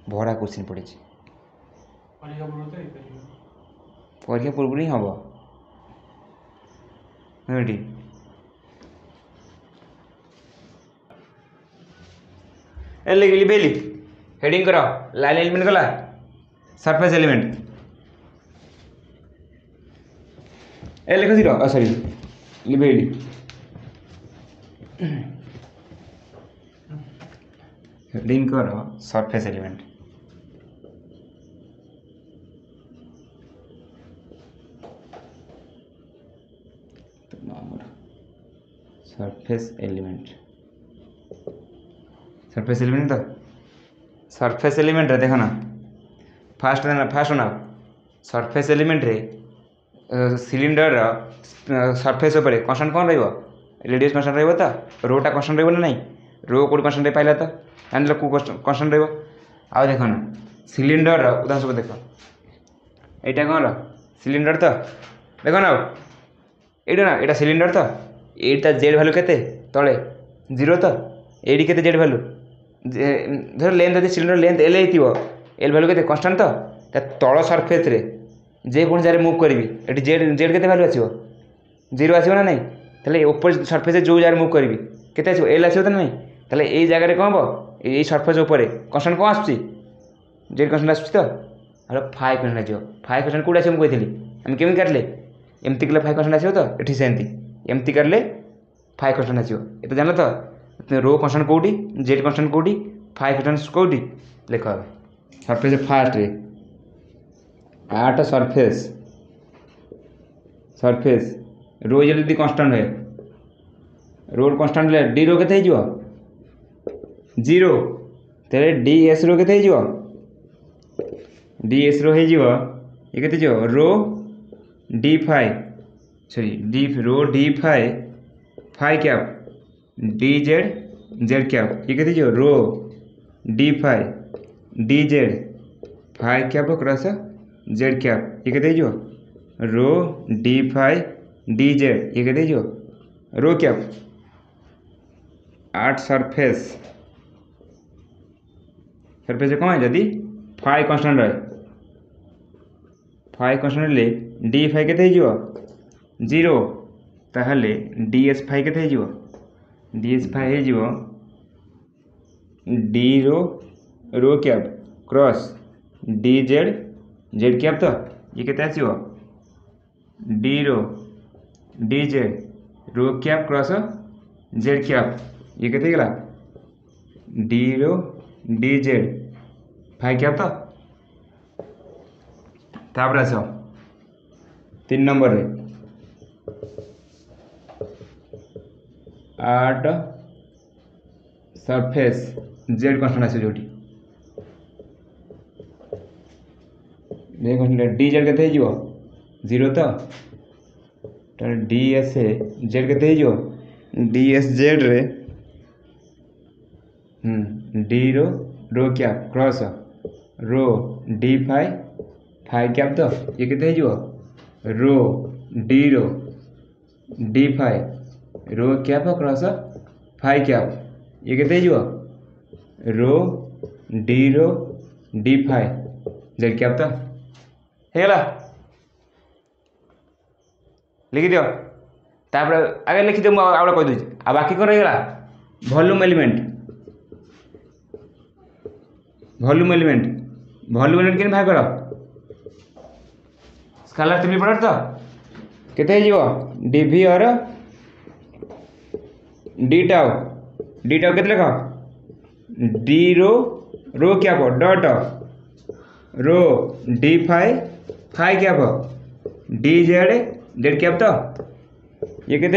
भरा क्वेश्चन पडिछि परीक्षा पूर्व ही हबो रेडी ए लिख बेली हेडिंग करो लाइन एलिमेंट गला सरफेस एलिमेंट ए लिख जीरो सॉरी लिबेली লিঙ্ক করো surface element. Surface element surface element তো সারফেস এলিমেন্টরে দেখ না ফার্স্ট না সারফেস এলিমেন্টরে সিলিন্ডর सरफेस उपर कन्स्टांट कौन रही रेडियस कन्स्टांट रही तो रोटा कन्स्टांट रही ना रो कोड कन्स्टांट पाइला तो जान कौ कन्स्टांट रही आ देख ना सिलिंडर उदाहरण सब देख यहाँ कौन सिलिंडर तो देख ना ये ना यहाँ सिलिंडर तो यहाँ जेड भैल्यू के तले 0 तो ये के जेड भैल्यू धर लेंथ यदि cylinder length L L value के कन्स्टांट तो तल सरफेस रे जेकोसी जगह मुव करी ये जेड जेड के भैल्यू आसो 0 आसो ना नहीं ताले ऊपर सरफेस जो जगह मुव करी के एल आसो तो नहीं ताले ये जगह कौन हम ये सरफेस उपर कन्स्टांट कौन आस जेड कन्स्टांट आस तो हेलो 5 कन्स्टांट आसो 5 कन्स्टांट कौट आसो मुझे आम केमी काटले एमती कले 5 कन्स्टांट आसो तो ये सेमती एमती काटले 5 कन्स्टांट आसो ये जान तो रो कन्स्टांट कौटी जेड कन्स्टांट कौटी 5 कन्स्टांट कौटी लिख सरफेस फास्ट रे 8 सरफेस सरफेस रो जल्दी कन्स्टांट है रो कन्स्टांट ले डी रो के 0 तेरे डी एस रो के डी एस रो हो ये के rho d five sorry d rho d five cap d z z cap ये के rho d five d z five cap cross z cap ये के rho d five d z ये के रो कैप 8 सरफेस सरफेस कौन है जदि 5 कन्स्टांट रहे 5 कन्स्टांट ले डी फाइव के 0 ताहले डी एस फाइव के डी एस फाइव हो d rho rho cap cross d z z cap तो ये के आसो d rho d z rho cap cross z cap ये के गला d rho d z five cap तो तापर आस 3 नंबर रे 8 सरफेस जेड कन्स्टांट आस जो डी जेड के 0 तो डी एस जेड के डी एस जेड रे d rho rho cap cross rho d five cap तो ये के rho d five rho cap cross 5 cap ये के rho d five z cap तो हेला लिखि दियो तापर आगे लिखि दियो आउडा कह दूची आ बाकी कौन रहीगला वॉल्यूम एलिमेंट के भाग कर स्केलर ट्रिपल प्रोडक्ट तो केते डीवी और डी टाउ केते लिख डी रो क्या dot rho d five cap d z z cap तो ये के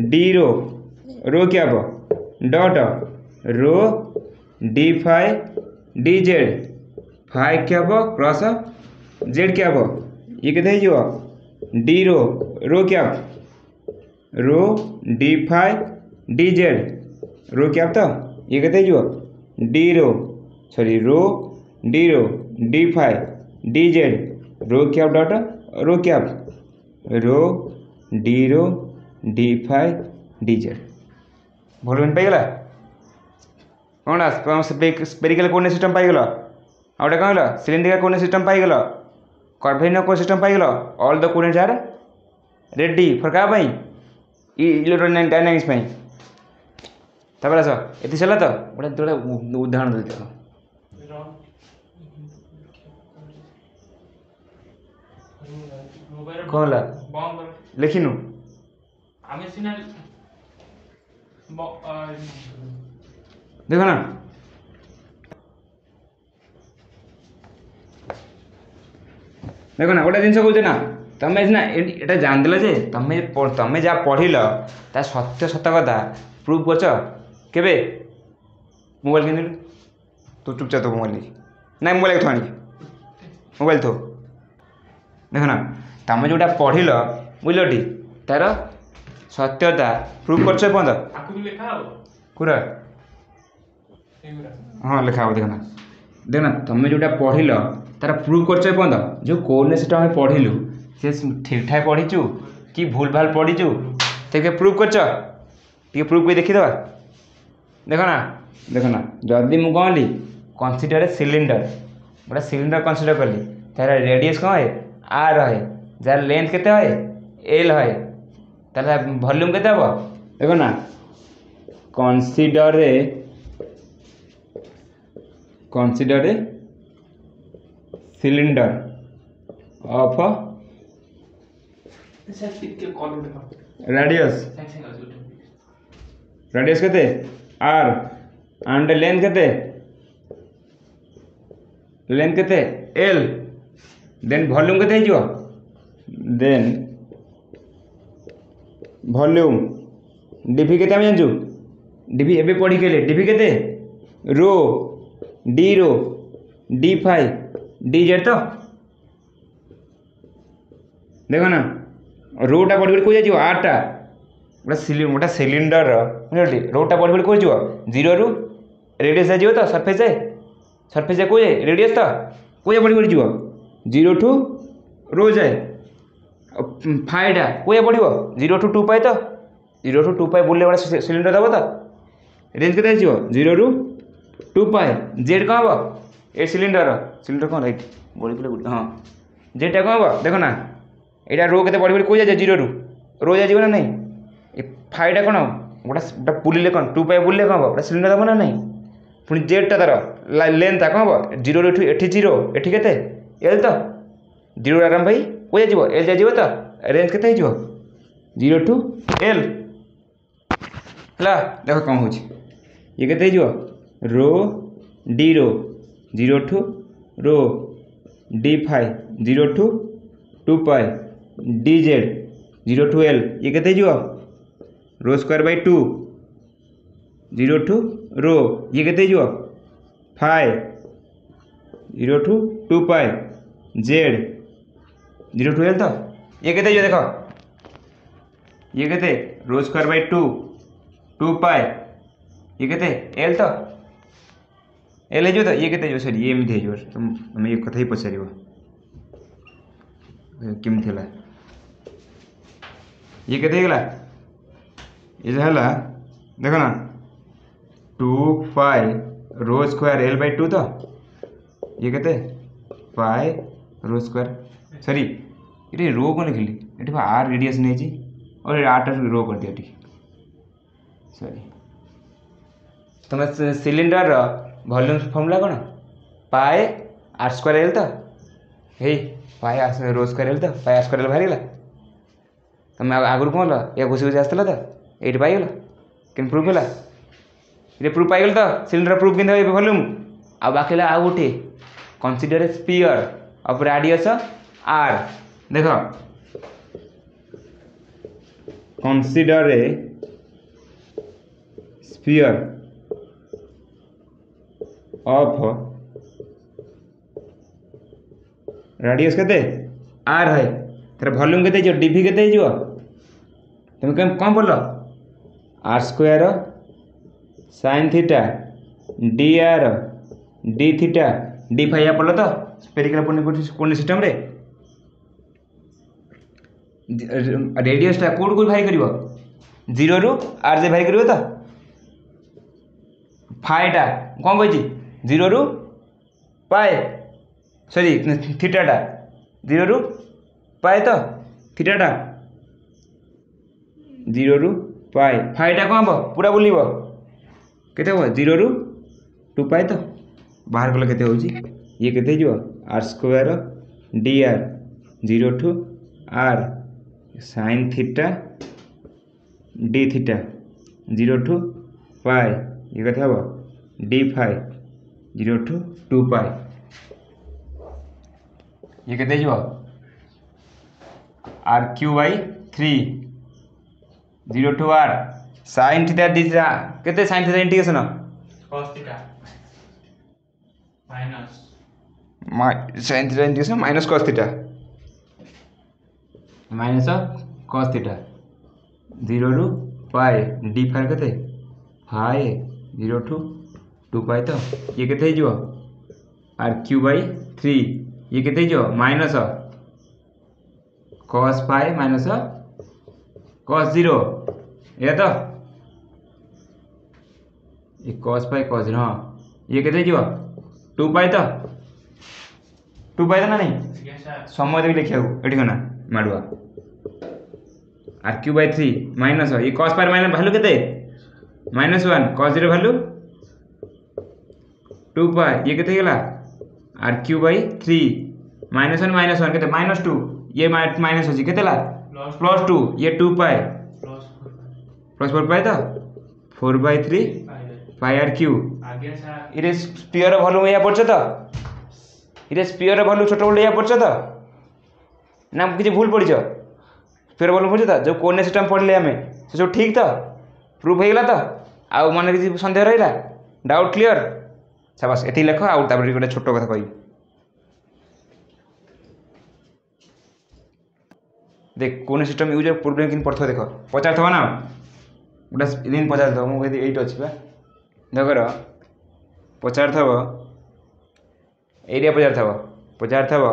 d rho cap dot rho d five d z five cap cross z cap ये के d rho cap rho d five d z rho cap तो ये के d rho d five d z rho cap dot rho cap rho d five d z volume पाइगला कौन स्पेरिकल कोऑर्डिनेट सिस्टम पाइगल आउटे कौन है सिलिंड्रिकल कोऑर्डिनेट सिस्टम पाइगल कर्वेलिनियर कोऑर्डिनेट सिस्टम पाइगल all the coordinates are ready for क्या इलेक्ट्रोडायनामिक्स तापर आस ये चला तो गोटे उदाहरण दे देख कौन लिखिनु आमे सिना देखो ना देखो ना गोटे जिन कौचे ना तमें सीना एटा जानदेल जे तमें जहाँ पढ़िल ता सत्य सत कथा प्रूफ करछ केबे मोबाइल किनिलु तू चुपचाप तो मोबाइल ना मोबाइल थो आनी मोबाइल थो देख ना तुम जोटा पढ़िल बुझलटी तार सत्यता प्रूफ करछ पूरा हाँ लिखा हो देखना तुम जोटा पढ़िल तार प्रूफ करछ जो कौन से आम पढ़िलु से ठीक ठाक पढ़ीचु कि भूल भाल पढ़ीचु ते प्रूफ करछ टे प्रूफ को देखीद देखना जदि मु कहली कनसीडर सिलिंडर गोटे सिलिंडर कनसीडर कली तार रेडियस कौन है आर है जार लेंथ केते है एल है तार वॉल्यूम केते हम देखो ना कनसीडर सिलिंडर ऑफ रेडियस केते आर एंड लेंथ केते एल देन वॉल्यूम केते हिजो देन वॉल्यूम डीवी केते हम जानजु डीवी एबे पढ़ी केले डीवी केते रो डी फाइव डी जेड तो देखो ना रोटा पढ़ी पढ़ी कौ जा आरटा गोटे सिलिंडर रोटा पढ़ी पढ़ी कौ जा जीरो रु रेडियस जाए तो सरफेस जाए कौ जाए रेडियस तो कौ जा पढ़ी पढ़ी जीव जीरो टू रो जाए फाइटा कौ जा पढ़ो जीरो टू टू पाए तो जीरो टू टू पाए बुले गोटे सिलिंडर दब तो रेंज के जीरो रु टू पाए जेड कौन हम ए सिलिंडर कौन राइट बोली हाँ जेडटा कौन हम देख ना यहाँ रो के पढ़ी पढ़ी कौ जाए जीरो रु रो जाए ना नहीं ये फाइटा कौन गोटे बुलिले कौन टू पाए बुलिले कौन हम गोटे सिलिंडर दब ना नहीं पुणी जेडटा तार लेंथ कौन हम जीरो रु एठी जीरो एठी केते एल तो जीरो आराम भाई कौ जाए एल जाए तो रेंज केते हो जीरो टू एल है देख कौन हो ये केते हो rho zero to rho d five zero to two pi d z zero to l ये केते हो rho square by two zero to rho ये केते हो five zero to two pi z zero to l तो ये केते हो देखो ये केते रो स्क्वायर बाई टू पाए ये केते एल तो एल हो तो ये केते सॉरी ये एमती हो तुम ये कथा ही पचार केमती है ये केते गला ये जो है देख ना टू पाए रो स्क्वायर एल बाई टू तो ये केते पाए रो स्क्वायर सॉरी ये रो कौन लिखिली ये आर रेडियस नहीं और आरटा रो कर दिया सॉरी तुम सिलिंडर वॉल्यूम फॉर्मूला कौन पाए आर स्क्वायर एल तो हे पाए रो स्क्वायर एल तो पाए आर स्क्वायर एल बाहर गला तुम आगुरी कौन या घुसी घुसी आसला तो ये पाइल कि प्रूफ है ये प्रूफ पाइल तो सिलिंडर प्रूफ कि वॉल्यूम आ बाकी आ गोटे consider sphere of radius r देख consider a sphere of radius केते आर है तेरा वॉल्यूम केते जो डीवी केते जो तुम कौन बोल r square sine theta d r d theta d five पढ़ल तो स्पेरिकल कोऑर्डिनेट सिस्टम रे रेडियसटा कौट को भाई कर जीरो रु आर जे भाई कर तो फाइटा कौन कही जीरो रु पाए सॉरी थीटाटा जीरो रु पाए तो थीटाटा जीरो रु पाए फाइटा कौन हम पूरा बुल केते हम जीरो रु टू पाए तो बाहर कले केते होची ये केते जो r square d r zero to r sine theta d theta 0 to pi ये कते हम डी फाइ 0 टू 2 पाए ये कते जो r cube by 3 0 to r sine theta d theta केते sine theta integration cos theta minus sine theta integration minus cos theta minus cos theta 0 to pi d phi केते फाइ 0 टू 2 पाए तो ये केते जो आर क्यू बाई 3 ये केते जो minus cos pi minus cos 0 ये तो ये cos पाए cos 0 हाँ ये केते जो 2 पाए तो 2 पाए तो ना नहीं आज्ञा सर समय भी लिखिया एठी कोना माडुआ आर क्यू बाई 3 माइनस ये cos पाए माइनस वैल्यू केते -1 cos 0 वैल्यू 2 पाए ये केते गेला आर क्यू बाई 3 -1 केते -2 ये माइनस होची केतेला +2 ये 2 पाए प्लस +4 पाए तो 4/3 पाई आर क्यू आज्ञा सर इरे स्पीयर वॉल्यूम या पड़छ तो इरे स्पीयर वॉल्यूम छोट बड़ या पड़छ तो ना किसी भूल पड़छ स्पीयर वॉल्यूम पड़छ तो जो कोऑर्डिनेट सिस्टम पढ़ले हमें से सब ठीक तो प्रूफ हो गला तो आ मन किसी संदेह रहिला डाउट क्लियर शाबाश एती लेख आ तापर गोटे छोट कथा कहि देख कोऑर्डिनेट सिस्टम यूज प्रोब्लेम किन पड़थो देख पचार थवा ना गोटे दिन पचार थवा मु एट अछि बा देखर पचार थव एरिया पचार थव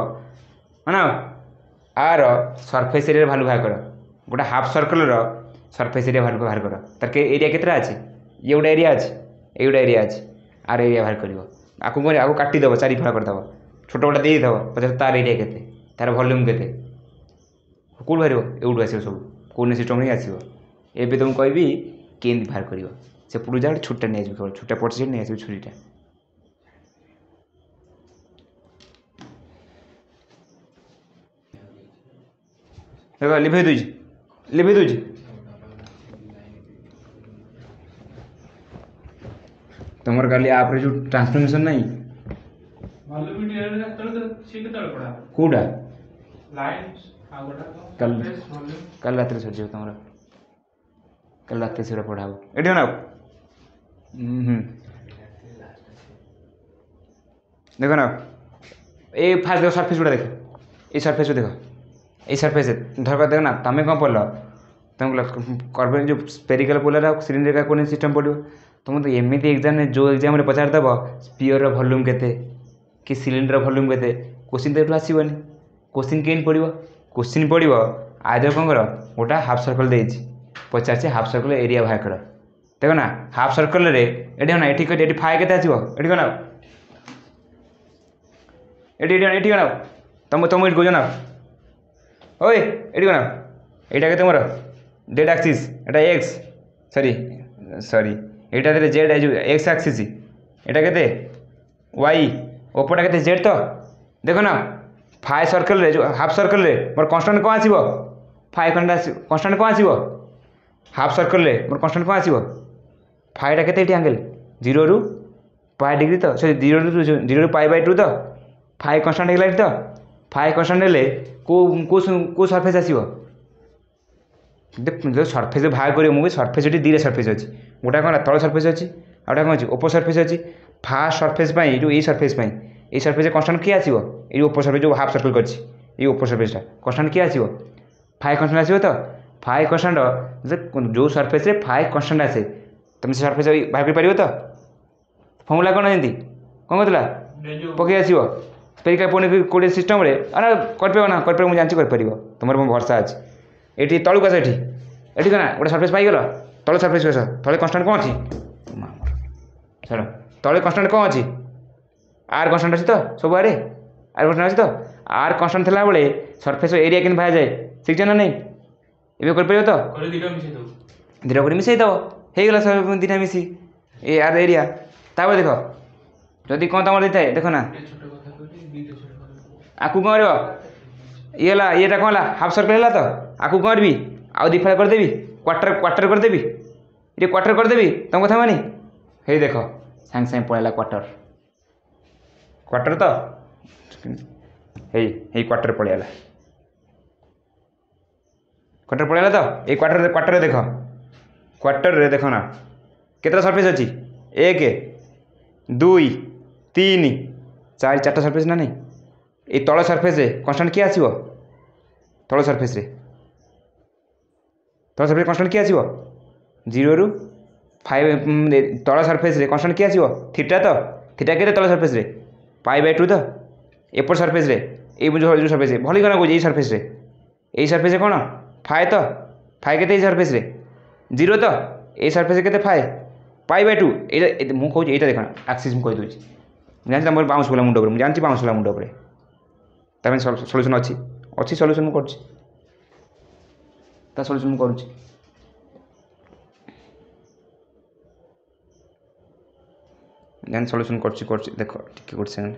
माना आर सरफेस एरिया भैल्यू बाहर कर गोटे half circle surface area value बाहर कर तार के एरिया केतरा अछि ये गोटे एरिया अछि ये गोटे एरिया अछि आर एरिया बाहर करिवो आकु कोन आकु काटी दबो चारि फाड़ कर दबो छोट गोटे देई दबो पचार तार एरिया केते तार वॉल्यूम केते कोड बाहर एउडू आसीबो सब कोऑर्डिनेट सिस्टम ही आसीबो एबे तुम कहबी केंद बाहर करिवो से पुरु जा छुट्टा नहीं आसबो छुट्टा पड़छ नहीं आसबो छुरीटा देखो लिभे दुज तुमर काली आप रे जो ट्रांसफॉर्मेशन नहीं वॉल्यूम इंटीग्रल का तळ से के तळ पड़ा कोडा लाइंस आगोटा कल- वॉल्यूम कल रात रे सर तुमर कल रात से पढ़ाबो एठी ना देखो ना ए फास्ट देखो सरफेस गुड़ा देखो ये सरफेस देखो ये सरफेस धर देखो ना तुम कौन पढ़ल तुम कर्व जो spherical polar cylindrical coordinate system पढ़ो तुम तो एमती एग्जाम जो एग्जाम पचारदेव स्पीयर वॉल्यूम केते कि सिलिंडर वॉल्यूम केते क्वेश्चन तो आसबनी क्वेश्चन केन पड़ो क्वेश्चन पड़ो आदर कौन कर गोटा हाफ सर्कल देछि पचार हाफ सर्कल एरिया बाहर कर देखो ना हाफ सर्कल रे एठी ना एठी फाइ केते आसीबो एठी ना एठी ना तुम इट गोज ना ओए एठी ना एटा केते मोर जेड एक्सिस एटा एक्स सॉरी एटा तेरे जेड जो एक्स एक्सिस एटा केते वाई ओपरटा केते जेड तो देखो ना फाइ सर्कल रे जो हाफ सर्कल रे मोर कांस्टेंट कोन आसीबो फाइ कांस्टेंट कोन आसीबो हाफ सर्कल रे मोर कांस्टेंट कोन आसीबो फाइटा केते एटी एंगल 0 रु पाई डिग्री तो सॉरी 0 रु पाई बाय 2 तो फाइ कांस्टेंट हेला तो फाइ कांस्टेंट हेले को सरफेस आसीबो जो सरफेस बाहर करियो मु सरफेस एटी दीरे सरफेस अछि गोटा कोन तळ सरफेस अछि आउटा कोन अछि ऊपर सरफेस अछि फास्ट सरफेस पई जो ए सरफेस पई ए सरफेस कांस्टेंट के आसीबो ए ऊपर सरफेस जो हाफ सर्कल करछि ए ऊपर सरफेसटा कांस्टेंट के आसीबो फाइ कांस्टेंट आसीबो तो फाइ कांस्टेंट जो सरफेस रे फाइ कांस्टेंट आसे तुम से सरफेस बाहर कर पारिबो तो फॉर्मूला कोन एंती कोन कहतला पके आसीबो स्पेरिकल कोऑर्डिनेट सिस्टम रे अरे कर पेबो ना कर पे मु जानछि कर परिबो तमर मो भरोसा अछि एटी तळु कस एटी कना गोटे सरफेस पाई गेलो तळ सरफेस कस तळे कांस्टेंट कोन अछि चलो तळे कांस्टेंट कोन अछि आर कांस्टेंट अछि तो सब आरे आर कांस्टेंट अछि तो आर कांस्टेंट थला बेले सरफेस एरिया केन भाया जाए ठीक छै ना नहीं एबे कर परिबो तो करे दिटा मिसे दो धीरे कर मिसई दब हो गला सब दिना मिसी ए आर एरिया तापर देख जदि कौन तुम देता है देखो ना छोटे कथा कहली दीटा छोटे आकु कौन रहा ये कौन हाफ सर्कल है तो आकु कौन भी आउ दी फाड़ करदेवी क्वार्टर करदेवी ये क्वार्टर करदेवी तुम कथा मानी हे देख सांगे सांगे पड़ेगा क्वार्टर क्वार्टर तो हे क्वार्टर पड़ेगा क्वार्टर पड़ेगा तो ये क्वार्टर देख क्वार्टर रे देख ना केतटा सरफेस अच्छी 1 2 3 4 4टा सरफेस ना नहीं ये तल सरफेस रे कन्स्टांट किए आसो तल सरफेस रे तल सरफेस कन्स्टांट किए आसो 0 ରୁ 5 तल सरफेस रे कन्स्टांट किए आसो थीटा तो थीटा के तल सरफेस रे π/2 तो एपट सरफेस रे जो सरफेस रे भल कौन कौन सरफेस रे यही सरफेस रे कौन फाए तो फाए के सरफेस रे 0 तो ये सरफेस के फाए π/2 ये मुझे कहूँ यहाँ देख आक्सीस मुझे कहीदे जानते मोर बाउंस गला मुंड मुझे जानती बाउंस गला मुंड तमें सल्यूशन अच्छी अच्छी सल्यूशन मुझे सल्यूशन मुझे करुँच जान सल्यूशन कर देख टिके गोटे सेकेंड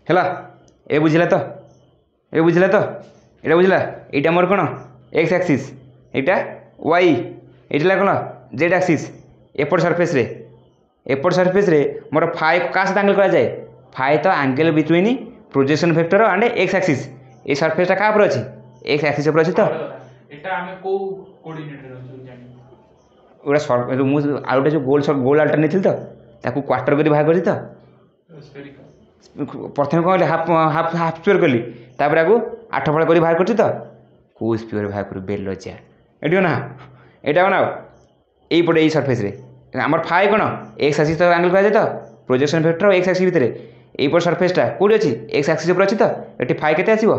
है ए बुझला तो ये बुझला तो ये बुझला यहाँ मोर कौन एक्स एक्सीस यहाँ वाई ये कौन जेड एक्सीस एपट सरफेस रे एपट सरफेस रे मोर फाए क्या सहित एंगल करा जाए फाए तो angle between projection vector and x axis ये सरफेसटा क्या अच्छी एक्स एक्सीस अच्छी तो এটা আমি কো কোঅর্ডিনেটর আছে জানি ওটা মু আর গোটে যে গোল আলটা নিয়েছিল তো তাকে ক্বার্টার করে ভাগ করি তো স্ফেরিকাল प्रथम कौन हाफ हाफ हाफ स्क्वेयर कली तापर आपको 8 फाड़ कर बाहर कर कौ स्क्वेयर बाहर कर बेल लज्जा एटी ना यहाँ बनाओ यहीपटे यही सरफेस रे आम फाए कौन एक्स एक्सिस तो एंगल करा तो प्रोजेक्शन वेक्टर एक्स एक्सिस भितर यहीपट सरफेसटा कौटी अच्छी एक्स एक्सिस उपर अच्छी तो ये फाए के आसो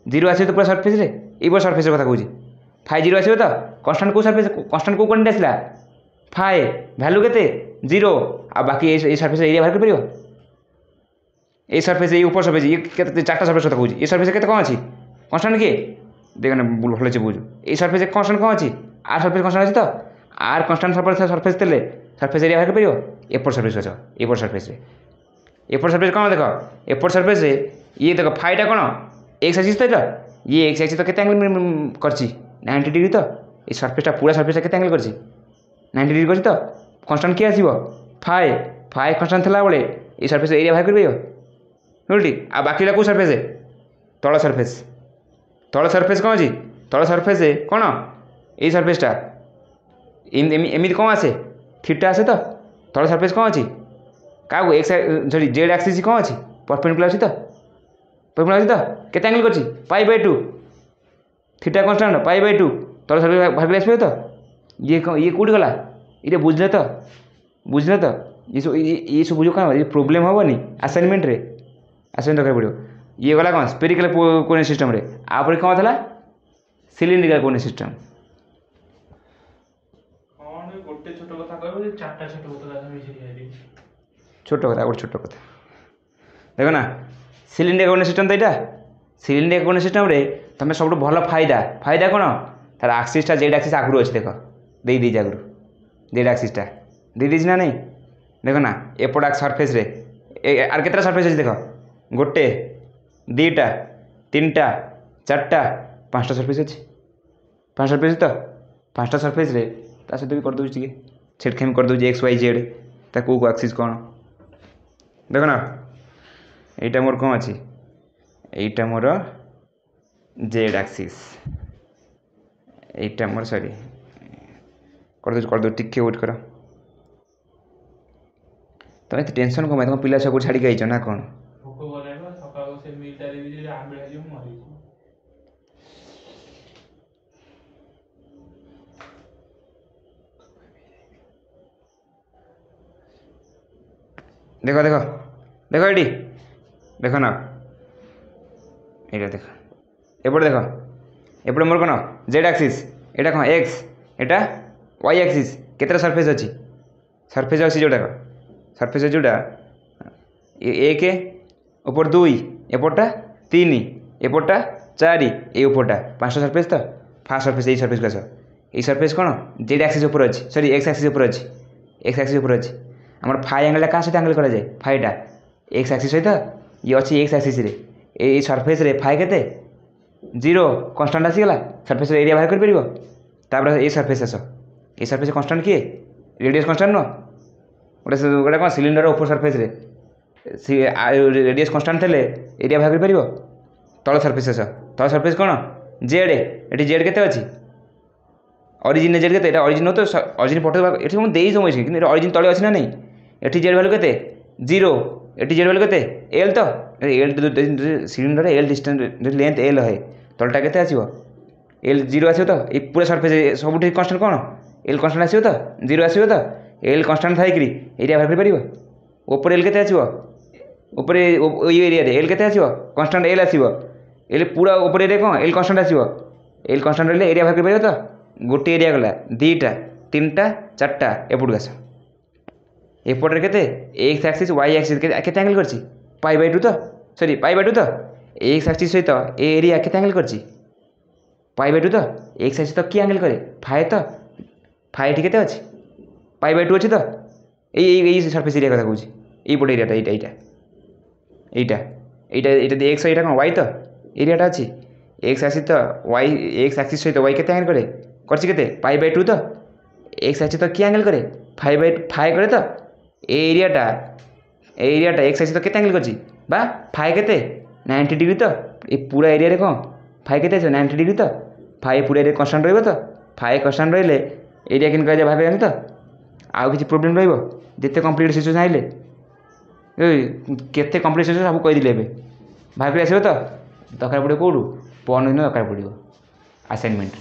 0 आस पूरा सरफेस रे यहीपट सरफेस कथा कहूँ फाए 0 आसो तो कन्स्टांट कौ सरफेस कन्स्टांट कौ क्वांटिटी आसला फाए भैल्यू के 0 आ बाकी ये सरफेस एरिया बाहर कर ये सरफेस ये ऊपर सरफेस ये 4टा सरफेस कथा कहूँ ये सरफेस के कौन अच्छी कन्स्टांट किए देखने भले बुझ ये सरफेस कन्स्टांट कौन अच्छी आर सरफेस कन्स्टांट अच्छी तो आर कन्स्टांट सरफेस तेले सरफेस एरिया बाहर कर एपट सरफेस अच्छ एपट सरफेस एपट सरफेस कौन देख एपट सरफेस ये देख फाइटा कौन एक्स एक्सिस तो ये एक्स एक्सिस तो केते एंगल कर 90 डिग्री तो ये सरफेसटा पूरा सरफेसटा केते एंगल कर 90 डिग्री कर तो कन्स्टांट किए आसो फाए फाए कन्स्टांट थला बेले ये सरफेस एरिया बाहर कर बुझी आ बाकी कौ सरफेस तल सरफेस कौन अच्छी तल सरफेस कौन यही सरफेसटा एमती कौन आसे थीटा आसे तो तल सरफेस कौन अच्छी क्या एक्स सॉरी जेड एक्सिस कौन अच्छी परपेंडिकुलर अच्छी तो परपेंडिकुलर अच्छी तो केते एंगल कर π/2 थीटा कन्स्टांट π/2 तल सरफेस बाहर कर आसो तो ये कौटी गला ये बुझले तो ये सब बुझ कौन प्रोब्लेम हेनी असाइनमेंट रे असाइनमेंट दरकार पड़ो ये गला कौन स्पेरिकल कोऑर्डिनेट सिस्टम रे आपर कौन था सिलिंड्रिकल कोऑर्डिनेट सिस्टम कौन गोटे छोट कथा कहबो जे चारटा छोट कथा मिसि जाई छोट कथा गोटे छोट कथा देखो ना सिलिंड्रिकल कोऑर्डिनेट सिस्टम तो यहाँ सिलिंड्रिकल कोऑर्डिनेट सिस्टम रे तुम सब भल फायदा फायदा कौन तार एक्सिसटा जेड एक्सिस आगुरी अच्छे देख दे दीजिए आगुरी जेड एक्सिसटा दे दीजिए ना नहीं देखो ना एपट सरफेस रे आर केतटा सरफेस अच्छे देख गोटे 2टा 3टा 4टा 5टा सरफेस अच्छी 5 सरफेस तो 5टा सरफेस रे ता सहित भी कर दूँ टे छेड़खामी कर दूँ एक्स वाई जेड ता कौ एक्सिस कौन देख ना यहाँ मोर कौन अच्छी यहाँ मोर जेड एक्सिस यहाँ मोर सॉरी कर दो टिके वेट कर तुम एत टेंशन कम तुम पिला सब छाड़ी आई ना कौन भोक गलाइबा सकाळ से मिलटा देबी जे आंबे हाली मरि देखो देखो देखो ये देख ना ये देख एपटे देख एपटे मोर कौन जेड एक्सिस यहाँ कौन एक्स यहाँ वाई एक्सिस केतटा सरफेस अच्छी सरफेस अच्छी जोटा सरफेस जोटा 1 ऊपर 2 एपटा 3 एपटा 4 ये ऊपरटा 5टा सरफेस तो फास्ट सरफेस यही सरफेस को आस ये सरफेस कौन जेड एक्सिस ऊपर अच्छी सॉरी एक्स एक्सिस ऊपर अच्छी एक्स एक्सिस ऊपर अच्छी आम फाइ एंगल क्या सहित एंगल करा जाए फाइटा एक्स आक्सीस सहित ये अच्छी एक्स आक्सीस ये सरफेस रे फाइ केते 0 कन्स्टाट आसीगला सरफेस एरिया बाहर कर परिबो तापर a surface us a surface कन्स्टाट किए रेडियस कन्स्टाट न गोटे कौन सिलिंडर ऊपर सरफेस रे रेडियस कन्स्टाट थे एरिया बाहर कर परिबो तल सरफेस आस तल सरफेस कौन जेड ये जेड केते अच्छी ऑरिजिन जेड केते ऑरिजिन तो ऑरिजिन पट ये मुझे देई समय कि ऑरिजिन तले अच्छी ना नहीं ये जेड वैल्यू केते 0 ये जेड वैल्यू केते एल तो L cylinder L distance length L है तलटा केते आसीबो एल 0 आसीबो तो ये पूरा सरफेस सब कन्स्टाट कौन एल कन्स्टाट आसीबो तो 0 आसीबो तो एल कन्स्टाट थाई एरिया बाहर कर परिबो ऊपर एल केते आसीबो ऊपर ये एरिया एल केते आसीबो कन्स्टाट एल आसीबो एल पूरा ऊपर एरिया कौन एल कन्स्टाट आसीबो एल कन्स्टाट रहिले एरिया बाहर कर परिबो तो गोटे एरिया गला 2टा 3टा 4टा एपट आस एपटे केते एक्स एक्सिस वाई एक्सिस केते एंगल करछि π/2 तो सॉरी π/2 तो एक्स एक्सिस सहित ए एरिया केते एंगल करछि π/2 तो एक्स एक्सिस तो की एंगल करे फाइ तो फाइ एठी केते अछि π/2 अछि तो एई सरफेस एरिया कथा कहूछि एई पट एरियाटा एइटा एइटा एइटा एइटा एइटा एक्स एइटा कोन वाई तो एरियाटा अछि एक्स एक्सिस तो वाई एक्स एक्सिस सहित वाई केते एंगल करे करछि केते π/2 तो एक्स एक्सिस तो की एंगल करे फाइ करे तो एरियाटा एक्स एक्सिस तो केते एंगल करछि बा फाइ केते 90 डिग्री तो ये पूरा एरिया रे कोन फाइ केते अछि 90 डिग्री तो फाइ पूरा एरिया कन्स्टाट रहइबो तो फाइ कन्स्टाट रहिले एरिया किन कहले भाबे आनी तो आउ किछि प्रॉब्लम रहइबो जेते कंप्लीट सिचुएशन आइले केते कंप्लीट सिचुएशन सब कहि दिले एबे भाबे आसीबो तो दरकार पड़े कोडू 15 दिन दरकार पड़िबो असाइनमेंट।